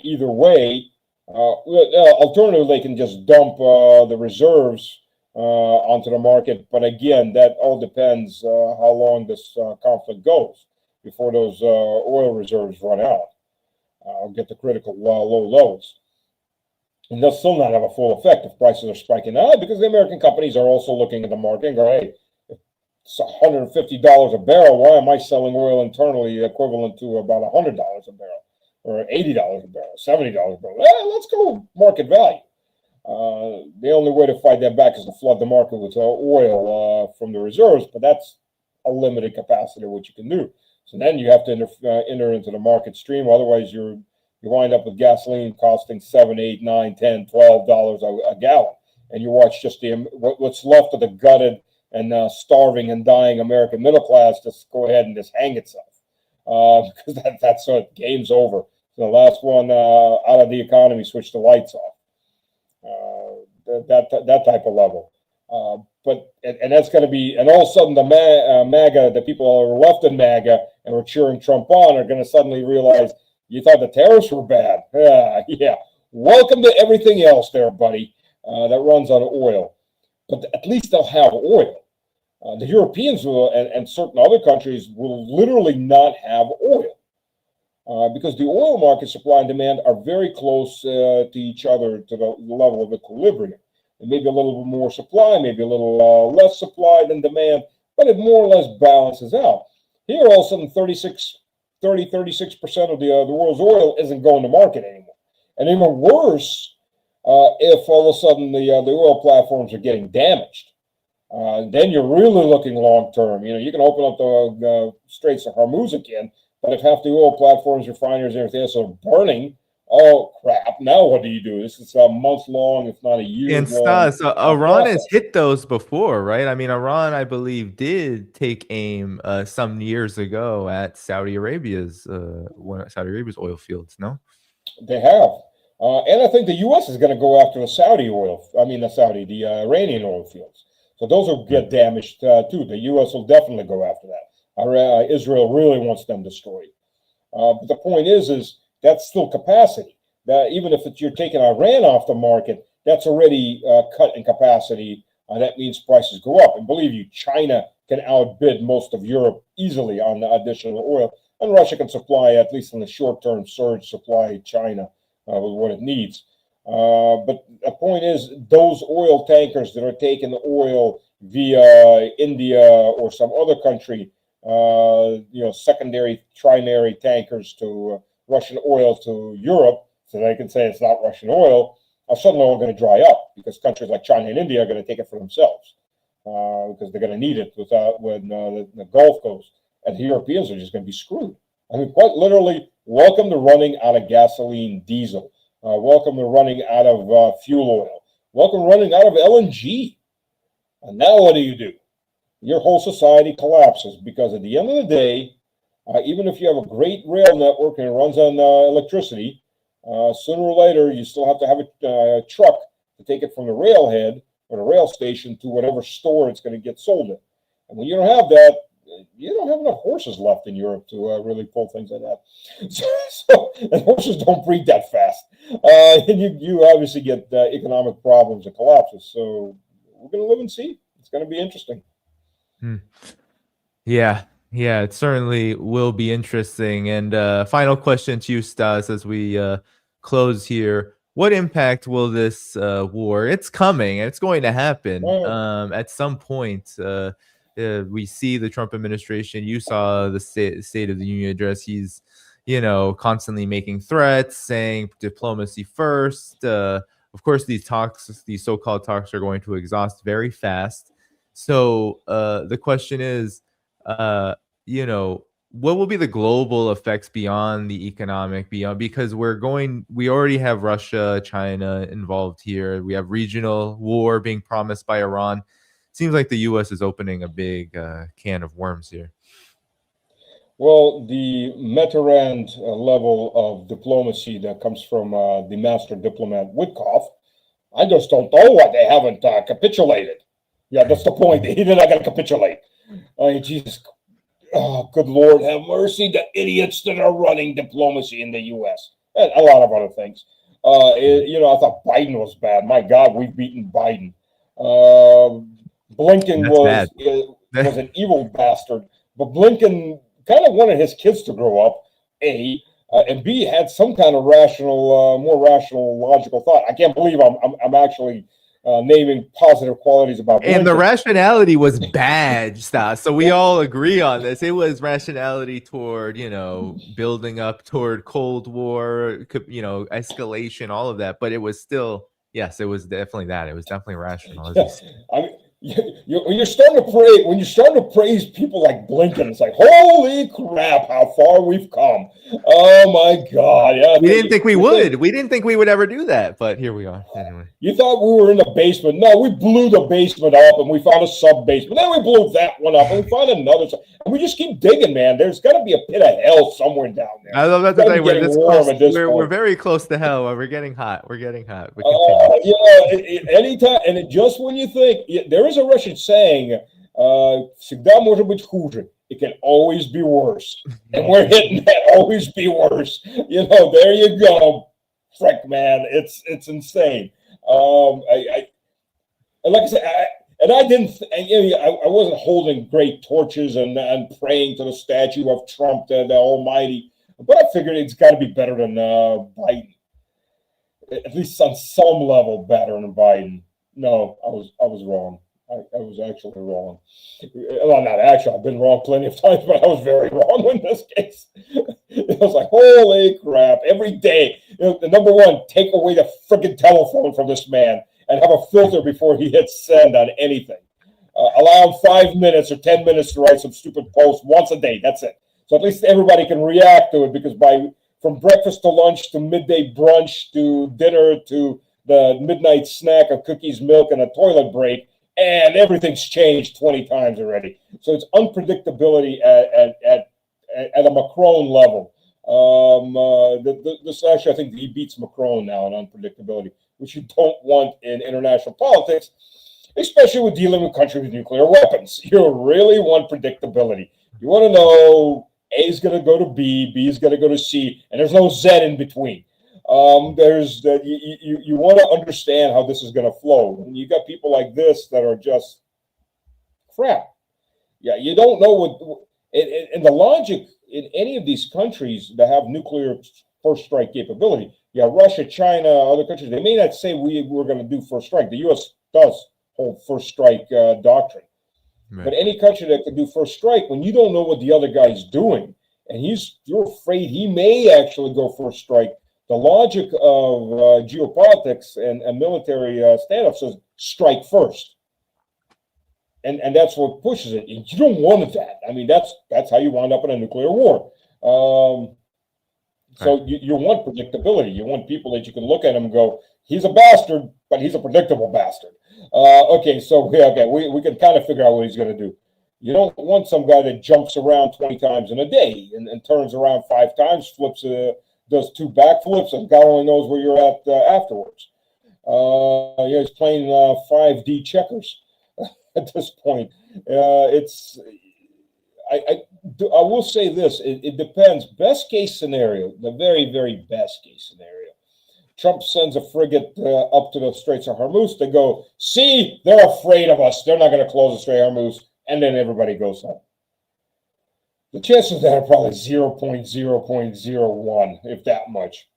Either way, alternatively, they can just dump the reserves onto the market. But again, that all depends how long this conflict goes before those oil reserves run out. get the critical low lows. And they'll still not have a full effect if prices are spiking out, because the American companies are also looking at the market and go, hey, it's $150 a barrel. Why am I selling oil internally equivalent to about $100 a barrel, or $80 a barrel, $70 a barrel? Let's go market value. The only way to fight that back is to flood the market with oil from the reserves, but that's a limited capacity of what you can do. So then you have to enter into the market stream. Otherwise, you wind up with gasoline costing $7, $8, $9, $10, $12 a gallon, and you watch just what's left of the gutted and starving and dying American middle class just go ahead and just hang itself, because that's game's over. So the last one out of the economy, switch the lights off. That type of level. But that's going to be, and all of a sudden the MAGA, the people who are left in MAGA and were cheering Trump on, are going to suddenly realize, you thought the tariffs were bad. Yeah. Welcome to everything else there, buddy, that runs on oil. But at least they'll have oil. The Europeans will, and certain other countries will literally not have oil. Because the oil market supply and demand are very close to each other, to the level of equilibrium. And maybe a little bit more supply, maybe a little less supply than demand, but it more or less balances out. Here, all of a sudden, 36% of the world's oil isn't going to market anymore. And even worse, if all of a sudden the oil platforms are getting damaged. Then you're really looking long term. You can open up the Straits of Hormuz again, but if half the oil platforms, refineries, and everything else are burning, oh crap! Now what do you do? This is a month long, if not a year. And Stas, Iran has hit those before, right? I mean, Iran, I believe, did take aim some years ago at Saudi Arabia's oil fields. No, they have, and I think the U.S. is going to go after the Iranian oil fields. So those will get damaged too. The U.S. will definitely go after that. Israel really wants them destroyed. But the point is that's still capacity. That even if you're taking Iran off the market, that's already cut in capacity. That means prices go up. And believe you, China can outbid most of Europe easily on the additional oil, and Russia can supply, at least in the short-term surge, supply China with what it needs. But the point is, those oil tankers that are taking the oil via India or some other country, secondary, trinary tankers to Russian oil to Europe, so they can say it's not Russian oil, are suddenly all going to dry up, because countries like China and India are going to take it for themselves, because they're going to need it when the Gulf goes, and the Europeans are just going to be screwed. I mean, quite literally, welcome to running out of gasoline, diesel. Welcome to running out of fuel oil. Welcome to running out of LNG. And now what do? Your whole society collapses, because at the end of the day, even if you have a great rail network and it runs on electricity, sooner or later you still have to have a truck to take it from the railhead or the rail station to whatever store it's going to get sold in. And when you don't have that, you don't have enough horses left in Europe to really pull things like that. And horses don't breed that fast. And you obviously get economic problems and collapses. So we're going to live and see. It's going to be interesting. Yeah, it certainly will be interesting. And final question to you, Stas, as we close here. What impact will this war, it's coming, and it's going to happen at some point. We see the Trump administration. You saw the State of the Union address. He's, constantly making threats, saying diplomacy first. Of course, these so-called talks are going to exhaust very fast. So the question is, what will be the global effects beyond the economic, because we already have Russia, China involved here. We have regional war being promised by Iran. Seems like the U.S. is opening a big can of worms here. Well, the Mitterrand level of diplomacy that comes from the master diplomat Witkoff, I just don't know why they haven't capitulated. Yeah, that's the point. They're not going to capitulate. Jesus, good Lord, have mercy. The idiots that are running diplomacy in the U.S. and a lot of other things. I thought Biden was bad. My God, we've beaten Biden. Blinken was an evil bastard, but Blinken kind of wanted his kids to grow up, A. and B, had some kind of rational, more rational, logical thought. I can't believe I'm actually naming positive qualities about Blinken. And the rationality was bad, Stas. So we all agree on this. It was rationality toward, building up toward Cold War, escalation, all of that. But it was still, yes, it was definitely that. It was definitely rational. As you said. I mean, when you're starting to praise people like Blinken, it's like, holy crap, how far we've come. Oh my God. Yeah, we didn't think we would. We didn't think we would ever do that, but here we are. Anyway. You thought we were in the basement. No, we blew the basement up and we found a sub-basement. Then we blew that one up and we found another. And we just keep digging, man. There's got to be a pit of hell somewhere down there. I love that to say we're very close to hell. We're getting hot. We're getting hot. Anytime. And just when you think, there is a Russian saying, всегда может быть хуже. It can always be worse. And we're hitting that always be worse. There you go. Frick, man. It's insane. Like I said, I wasn't holding great torches and praying to the statue of Trump, the Almighty, but I figured it's got to be better than Biden, at least on some level better than Biden. No, I was wrong. I was actually wrong. Well, not actually. I've been wrong plenty of times, but I was very wrong in this case. I was like, holy crap. Every day, number one, take away the freaking telephone from this man and have a filter before he hits send on anything. Allow him 5 minutes or 10 minutes to write some stupid post once a day. That's it. So at least everybody can react to it, because from breakfast to lunch to midday brunch to dinner to the midnight snack of cookies, milk, and a toilet break, and everything's changed 20 times already. So it's unpredictability at a Macron level. This actually, I think he beats Macron now in unpredictability, which you don't want in international politics, especially with dealing with countries with nuclear weapons. You really want predictability. You want to know A is going to go to B, B is going to go to C, and there's no Z in between. You want to understand how this is going to flow. And you got people like this that are just crap. Yeah, you don't know what. And the logic in any of these countries that have nuclear first strike capability, Russia, China, other countries, they may not say we're going to do first strike. The U.S. does hold first strike doctrine. Right. But any country that could do first strike, when you don't know what the other guy's doing, and you're afraid he may actually go first strike, the logic of geopolitics and military standoff says strike first. And that's what pushes it. And you don't want that. I mean, that's how you wind up in a nuclear war. So you want predictability. You want people that you can look at him and go, he's a bastard, but he's a predictable bastard. We can kind of figure out what he's going to do. You don't want some guy that jumps around 20 times in a day and turns around 5 times, does 2 backflips, and God only knows where you're at afterwards. He's playing 5D checkers at this point. I will say this: it depends. Best case scenario, the very, very best case scenario, Trump sends a frigate up to the Straits of Hormuz to go, see, they're afraid of us. They're not going to close the Strait of Hormuz, and then everybody goes home. The chances of that are probably 0.0.01, if that much.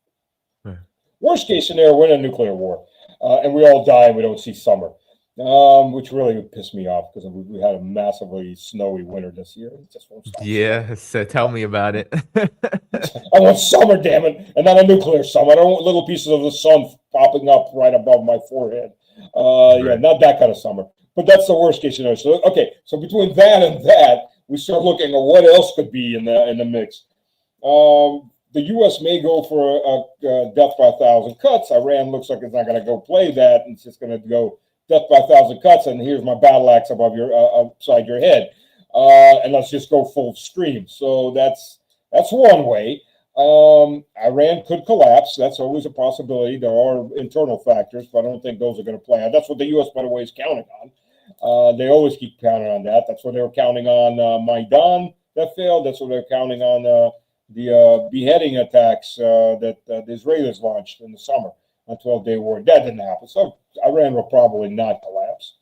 Right. Worst case scenario, we're in a nuclear war, and we all die and we don't see summer, which really would piss me off because we had a massively snowy winter this year. It just won't stop. Yeah, so tell me about it. I want summer, damn it, and not a nuclear summer. I don't want little pieces of the sun popping up right above my forehead. Right. Yeah, not that kind of summer. But that's the worst case scenario. So, so between that and that, we start looking at what else could be in the mix. The U.S. may go for a death by 1,000 cuts. Iran looks like it's not going to go play that. It's just going to go death by 1,000 cuts, and here's my battle axe above upside your head, and let's just go full stream. So that's one way. Iran could collapse. That's always a possibility. There are internal factors, but I don't think those are going to play out. That's what the U.S., by the way, is counting on. They always keep counting on that. That's what they were counting on Maidan that failed. That's what they're counting on the beheading attacks that the Israelis launched in the summer, a 12-day war. That didn't happen. So Iran will probably not collapse.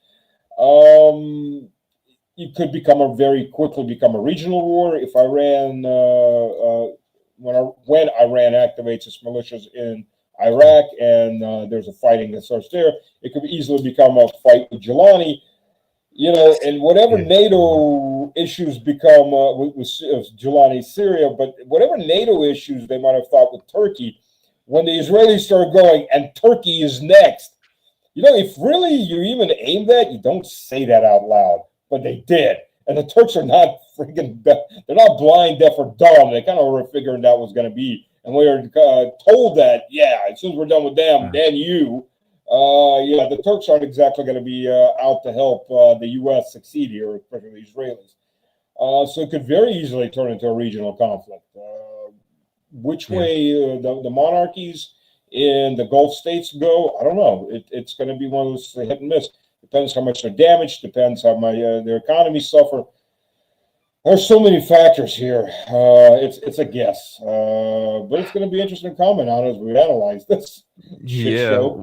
It could very quickly become a regional war if Iran when Iran activates its militias in Iraq and there's a fighting that starts there, it could easily become a fight with Jelani. And whatever NATO issues become with Jelani, Syria, but whatever NATO issues they might have thought with Turkey, when the Israelis started going, and Turkey is next, if really you even aim that, you don't say that out loud, but they did. And the Turks are not they're not blind, deaf, or dumb. They kind of were figuring that was going to be. And we were told that, as soon as we're done with them, then you. The Turks aren't exactly going to be out to help the U.S. succeed here, especially the Israelis. So it could very easily turn into a regional conflict. Which way the monarchies in the Gulf states go, I don't know. It's going to be one of those hit and miss. Depends how much they're damaged. Depends how their economies suffer. There's so many factors here. It's a guess, but it's going to be interesting to comment on as we analyze this shit show.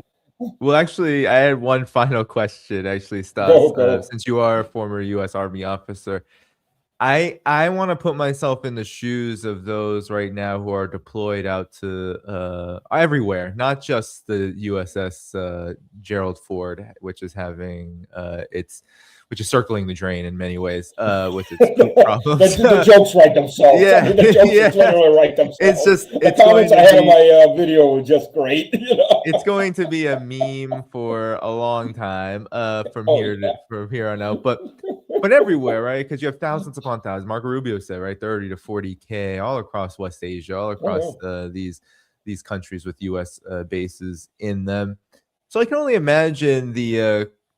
Well, actually, I had one final question, actually, Stas. Since you are a former U.S. Army officer, I want to put myself in the shoes of those right now who are deployed out to everywhere, not just the USS Gerald Ford, which is having which is circling the drain in many ways with its poop problems. The jokes write themselves. The jokes literally write themselves. It's just the comments I had on my video were just great. It's going to be a meme for a long time from here on out. But everywhere, right? Because you have thousands upon thousands. Marco Rubio said, right, 30 to 40K all across West Asia, all across these countries with U.S. bases in them. So I can only imagine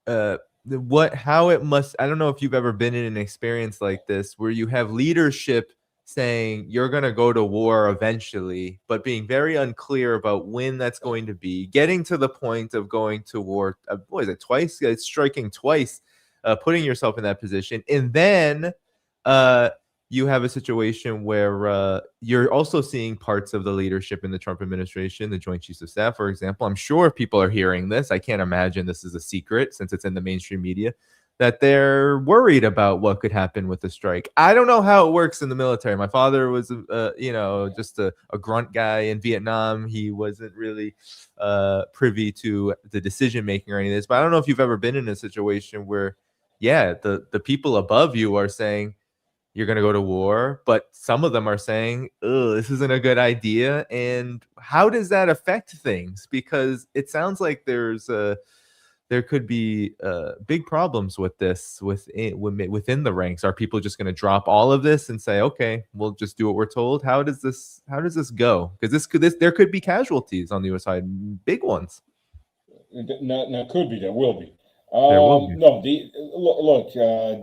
how it must. I don't know if you've ever been in an experience like this where you have leadership saying you're going to go to war eventually, but being very unclear about when that's going to be, getting to the point of going to war. What is it? Twice? It's striking twice. Putting yourself in that position, and then you have a situation where you're also seeing parts of the leadership in the Trump administration, the Joint Chiefs of Staff, for example. I'm sure people are hearing this. I can't imagine this is a secret since it's in the mainstream media, that they're worried about what could happen with the strike. I don't know how it works in the military. My father was, just a grunt guy in Vietnam. He wasn't really privy to the decision making or any of this. But I don't know if you've ever been in a situation where the people above you are saying you're going to go to war, but some of them are saying, oh, this isn't a good idea. And how does that affect things? Because it sounds like there could be big problems with this within the ranks. Are people just going to drop all of this and say, okay, we'll just do what we're told? How does this go? Because there could be casualties on the U.S. side, big ones. No, could be. There will be. Look,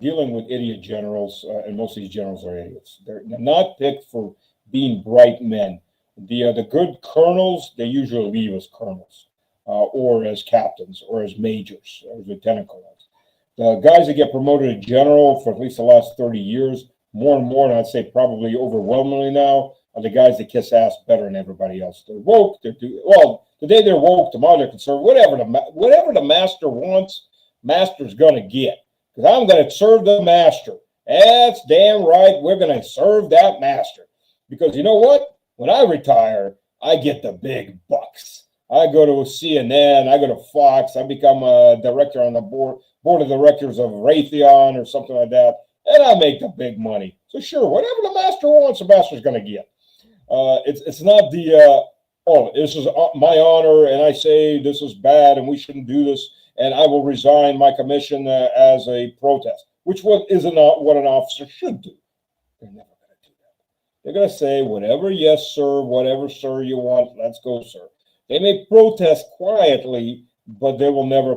dealing with idiot generals, and most of these generals are idiots. They're not picked for being bright men. The good colonels, they usually leave as colonels, or as captains, or as majors, or as lieutenant colonels. The guys that get promoted to general for at least the last 30 years, more and more, and I'd say probably overwhelmingly now, are the guys that kiss ass better than everybody else. They're woke. Today they're woke, tomorrow they're conservative. Whatever the master wants, master's gonna get, because I'm gonna serve the master. That's damn right. We're gonna serve that master, because you know what? When I retire, I get the big bucks. I go to CNN, I go to Fox, I become a director on the board of directors of Raytheon or something like that, and I make the big money. So sure, whatever the master wants, the master's gonna get. It's not this is my honor, and I say this is bad and we shouldn't do this, and I will resign my commission as a protest, which isn't what an officer should do. They're never going to do that. They're going to say, whatever, yes, sir, whatever, sir, you want, let's go, sir. They may protest quietly, but they will never,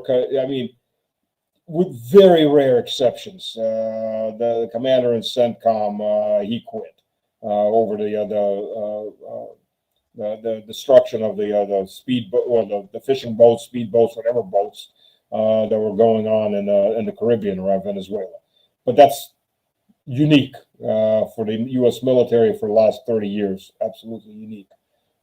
with very rare exceptions. The commander in CENTCOM, he quit over the destruction of the speedboat, or the fishing boats, speedboats, whatever boats that were going on in the Caribbean around Venezuela. But that's unique for the U.S. military for the last 30 years. Absolutely unique.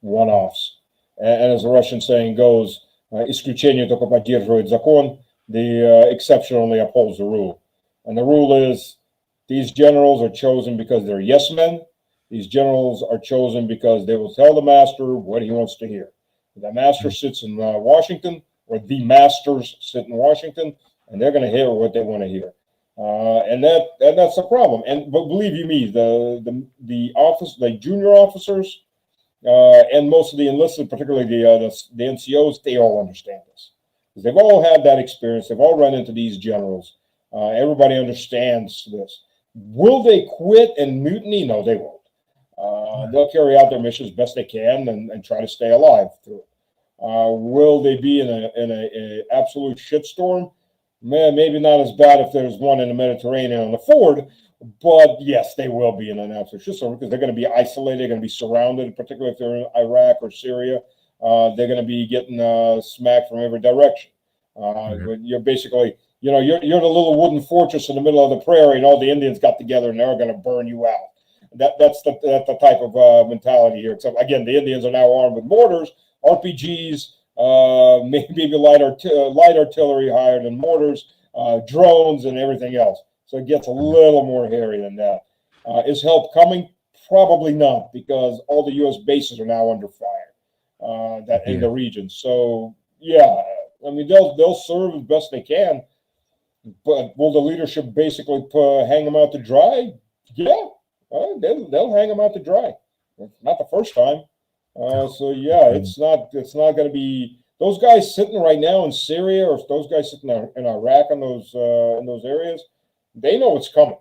One-offs. And as the Russian saying goes, исключение только поддерживает закон, the exception only upholds the rule. And the rule is these generals are chosen because they're yes men, These generals are chosen because they will tell the master what he wants to hear. The master sits in Washington, or the masters sit in Washington, and they're going to hear what they want to hear. And that's the problem. But believe you me, the junior officers and most of the enlisted, particularly the NCOs, they all understand this because they've all had that experience. They've all run into these generals. Everybody understands this. Will they quit and mutiny? No, they won't. They'll carry out their missions best they can and try to stay alive through it. Will they be in a absolute shitstorm? Man, maybe not as bad if there's one in the Mediterranean on the Ford, but yes, they will be in an absolute shitstorm because they're going to be isolated, they're going to be surrounded, particularly if they're in Iraq or Syria. They're going to be getting smacked from every direction. You're basically, you're the little wooden fortress in the middle of the prairie, and all the Indians got together and they're going to burn you out. That's the type of mentality here. Except again, the Indians are now armed with mortars, RPGs, maybe light artillery higher than mortars, drones, and everything else. So it gets a little more hairy than that. Is help coming? Probably not, because all the U.S. bases are now under fire in the region. So yeah, I mean they'll serve as best they can, but will the leadership basically hang them out to dry? Yeah. They'll hang them out to dry. Not the first time. So yeah, it's not going to be those guys sitting right now in Syria or those guys sitting in Iraq in those areas. They know what's coming.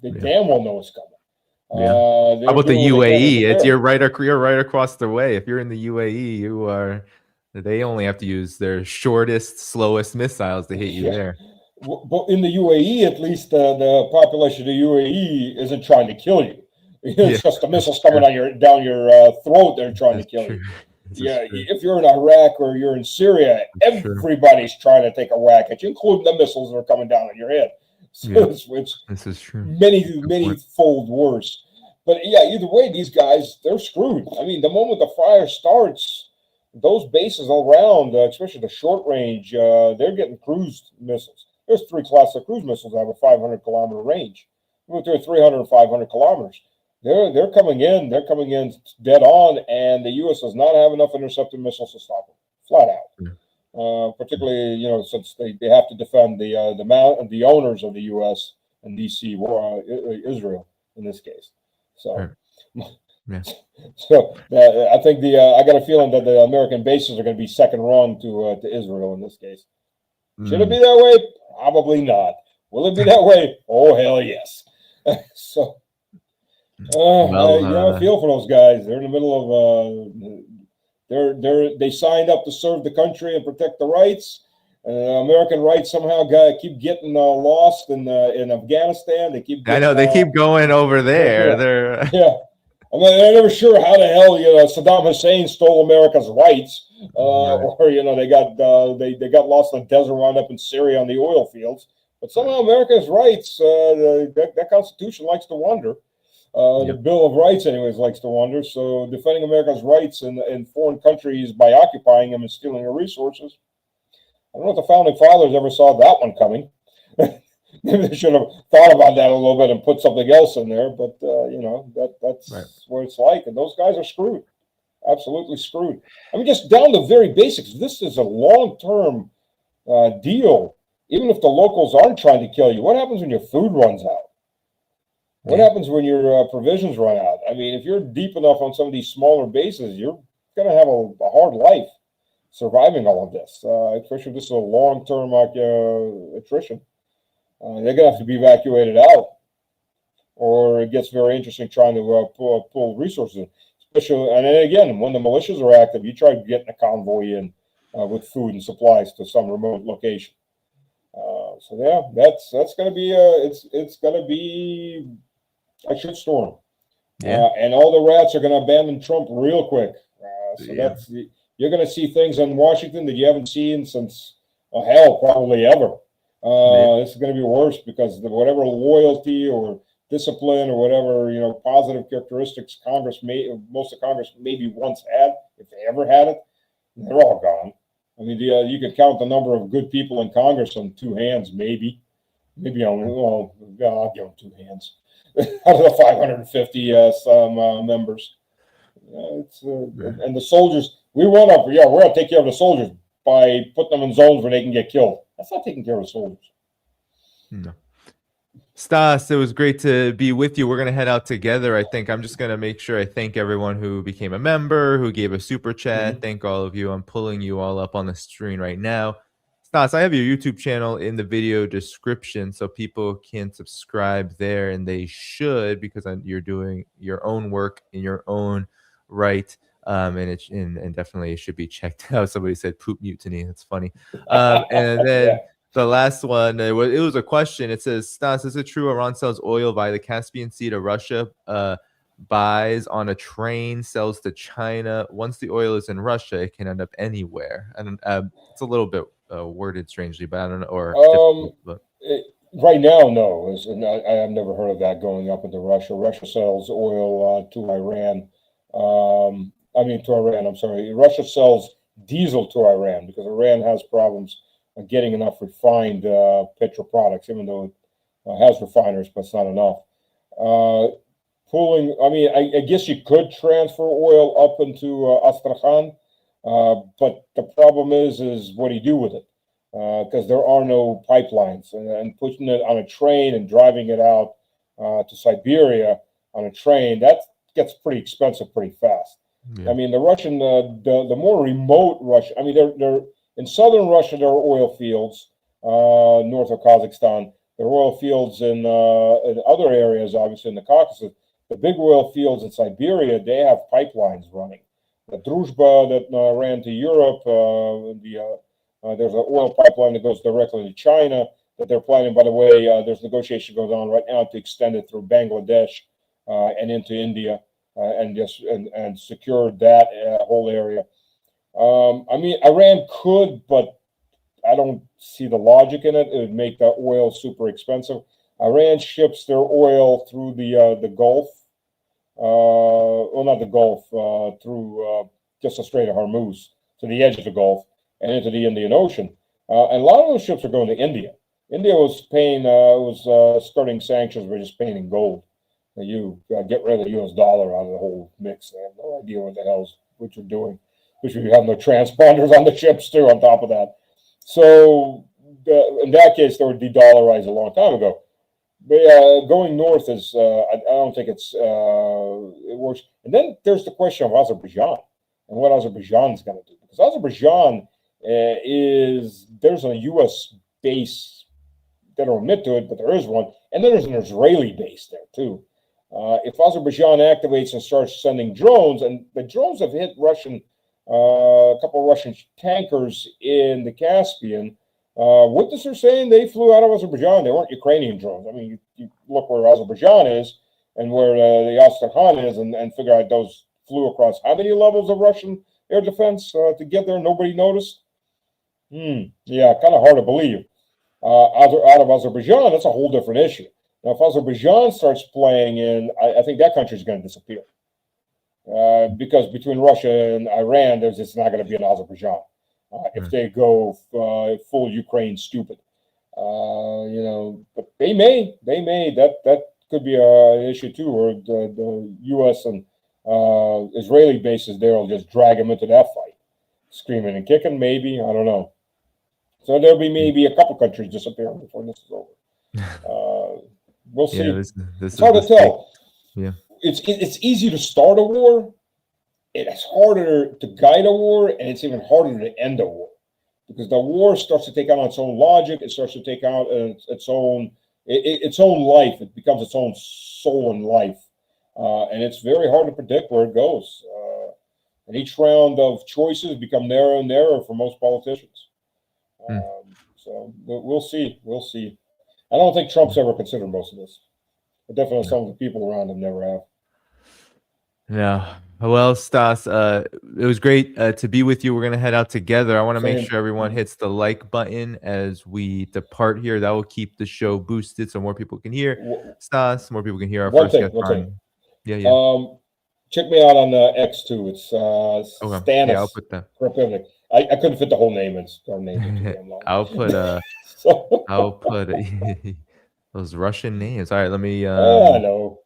They damn well know what's coming. How about the UAE? You're right across the way. If you're in the UAE, they only have to use their shortest, slowest missiles to hit you there. But in the UAE, at least the population of the UAE isn't trying to kill you. It's just the missiles coming down your throat. They're trying to kill you. If you're in Iraq or you're in Syria, everybody's trying to take a whack at you, including the missiles that are coming down on your head. So this is true. Many fold worse. But yeah, either way, these guys, they're screwed. I mean, the moment the fire starts, those bases all around, especially the short range, they're getting cruise missiles. There's 3 classes of cruise missiles that have a 500-kilometer range. They're 300 and 500 kilometers. They're coming in dead on, and the U.S. does not have enough interceptor missiles to stop them, flat out. Particularly, since they have to defend the owners of the U.S. and D.C. Israel in this case. So, I think I got a feeling that the American bases are going to be second rung to Israel in this case. Should it be that way? Probably not. Will it be that way? Oh, hell yes. So, I feel for those guys. They're in the middle of, they signed up to serve the country and protect the rights. American rights somehow keep getting lost in Afghanistan. They keep. They keep going over there. I mean, they're never sure how the hell Saddam Hussein stole America's rights, or they got lost in the desert, wound up in Syria on the oil fields. But somehow America's rights, that Constitution likes to wander. The Bill of Rights, anyways, likes to wander. So defending America's rights in foreign countries by occupying them and stealing their resources. I don't know if the founding fathers ever saw that one coming. Maybe they should have thought about that a little bit and put something else in there. But that's what it's like, and those guys are screwed, absolutely screwed. I mean, just down to very basics. This is a long-term deal. Even if the locals aren't trying to kill you, what happens when your food runs out? What happens when your provisions run out? I mean, if you're deep enough on some of these smaller bases, you're going to have a hard life surviving all of this. Especially if this is a long-term attrition. They're going to have to be evacuated out, or it gets very interesting trying to pull resources in. Especially, and then again, when the militias are active, you try getting a convoy in with food and supplies to some remote location. So yeah, that's going to be it's going to be a shitstorm. And all the rats are going to abandon Trump real quick. You're going to see things in Washington that you haven't seen since probably ever. This is going to be worse because whatever loyalty or discipline or whatever positive characteristics most of Congress maybe once had, if they ever had it, they're all gone. I mean, you could count the number of good people in Congress on 2 hands, maybe. I'll give them 2 hands. out of the 550 some members. And the soldiers, we went up. Yeah, we're gonna take care of the soldiers by putting them in zones where they can get killed. That's not taking care of the soldiers. No. Stas, it was great to be with you. We're going to head out together. I think I'm just going to make sure I thank everyone who became a member, who gave a super chat. Thank all of you. I'm pulling you all up on the screen right now. Stas, I have your YouTube channel in the video description so people can subscribe there, and they should, because you're doing your own work in your own right. And definitely it should be checked out. Somebody said poop mutiny. That's funny. And then the last one, it was a question. It says, Stas, is it true Iran sells oil via the Caspian Sea to Russia, buys on a train, sells to China? Once the oil is in Russia, it can end up anywhere. And it's a little bit worded strangely, but I don't know. Or right now, no. I have never heard of that going up into Russia. Russia sells oil to Iran. To Iran, I'm sorry. Russia sells diesel to Iran because Iran has problems getting enough refined petrol products, even though it has refiners, but it's not enough. I guess you could transfer oil up into Astrakhan, but the problem is what do you do with it? Because there are no pipelines, and pushing it on a train and driving it out to Siberia on a train, that gets pretty expensive pretty fast. Yeah. I mean, the Russian, the more remote Russia, I mean, they're in southern Russia, there are oil fields, north of Kazakhstan. There are oil fields in other areas, obviously in the Caucasus. The big oil fields in Siberia, they have pipelines running. The Druzhba that ran to Europe, there's an oil pipeline that goes directly to China that they're planning. By the way, there's negotiation going on right now to extend it through Bangladesh and into India and secure that whole area. Iran could, but I don't see the logic in it. It would make the oil super expensive. Iran ships their oil through the Gulf. Not the Gulf, through just the Strait of Hormuz to the edge of the Gulf and into the Indian Ocean. And a lot of those ships are going to India. India was paying, starting sanctions by just paying in gold. You get rid of the US dollar out of the whole mix. I have no idea what the hell's what you're doing. Which you have no transponders on the ships too, on top of that. So in that case, they were de-dollarized a long time ago. But going north is, I don't think it works. And then there's the question of Azerbaijan and what Azerbaijan is going to do. Because Azerbaijan there's a U.S. base, they don't admit to it, but there is one. And then there's an Israeli base there too. If Azerbaijan activates and starts sending drones, and the drones have hit a couple of Russian tankers in the Caspian. Witnesses are saying they flew out of Azerbaijan. They weren't Ukrainian drones. I mean, you look where Azerbaijan is and where the Astrakhan is and figure out those flew across how many levels of Russian air defense to get there. Nobody noticed. Yeah, kind of hard to believe. Out of Azerbaijan, that's a whole different issue. Now, if Azerbaijan starts playing in, I think that country is going to disappear. Because between Russia and Iran, there's just not going to be an Azerbaijan if they go full Ukraine stupid. But they may that could be an issue too, or the U.S. and Israeli bases there will just drag them into that fight, screaming and kicking. Maybe, I don't know. So there'll be maybe a couple countries disappearing before this is over. We'll see. Yeah, it's hard to tell. Yeah. It's easy to start a war. It's harder to guide a war, and it's even harder to end a war because the war starts to take on its own logic. It starts to take out its own life. It becomes its own soul and life, and it's very hard to predict where it goes. And each round of choices become narrower and narrower for most politicians. So we'll see. We'll see. I don't think Trump's ever considered most of this. But definitely some of the people around him never have. Yeah. Well, Stas, it was great to be with you. We're going to head out together. I want to make sure everyone hits the like button as we depart here. That will keep the show boosted so more people can hear Stas, more people can hear our first guest on. Yeah. Check me out on X too. It's Stanis. Yeah, I'll put that. Krapivnik. I couldn't fit the whole name. Our name is too damn long. I'll put Those Russian names. All right, let me. I know.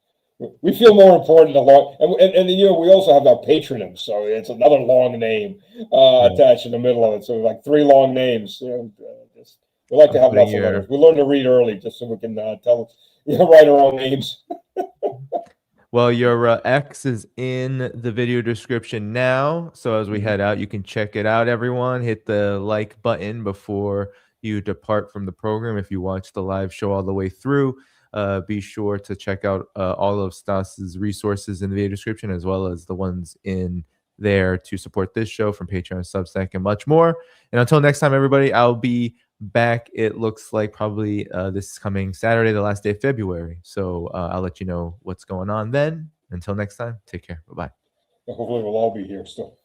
We feel more important along, and you know, we also have our patronym, so it's another long name attached in the middle of it. So like 3 long names. You know, just, we like to have lots of letters. We learn to read early just so we can write our own names. Well, your X is in the video description now. So as we head out, you can check it out, everyone. Hit the like button before you depart from the program. If you watch the live show all the way through, be sure to check out all of Stas's resources in the video description, as well as the ones in there to support this show from Patreon, Substack, and much more. And until next time, everybody, I'll be back. It looks like probably this coming Saturday, the last day of February. So I'll let you know what's going on then. Until next time, take care. Bye-bye. Hopefully we'll all be here still.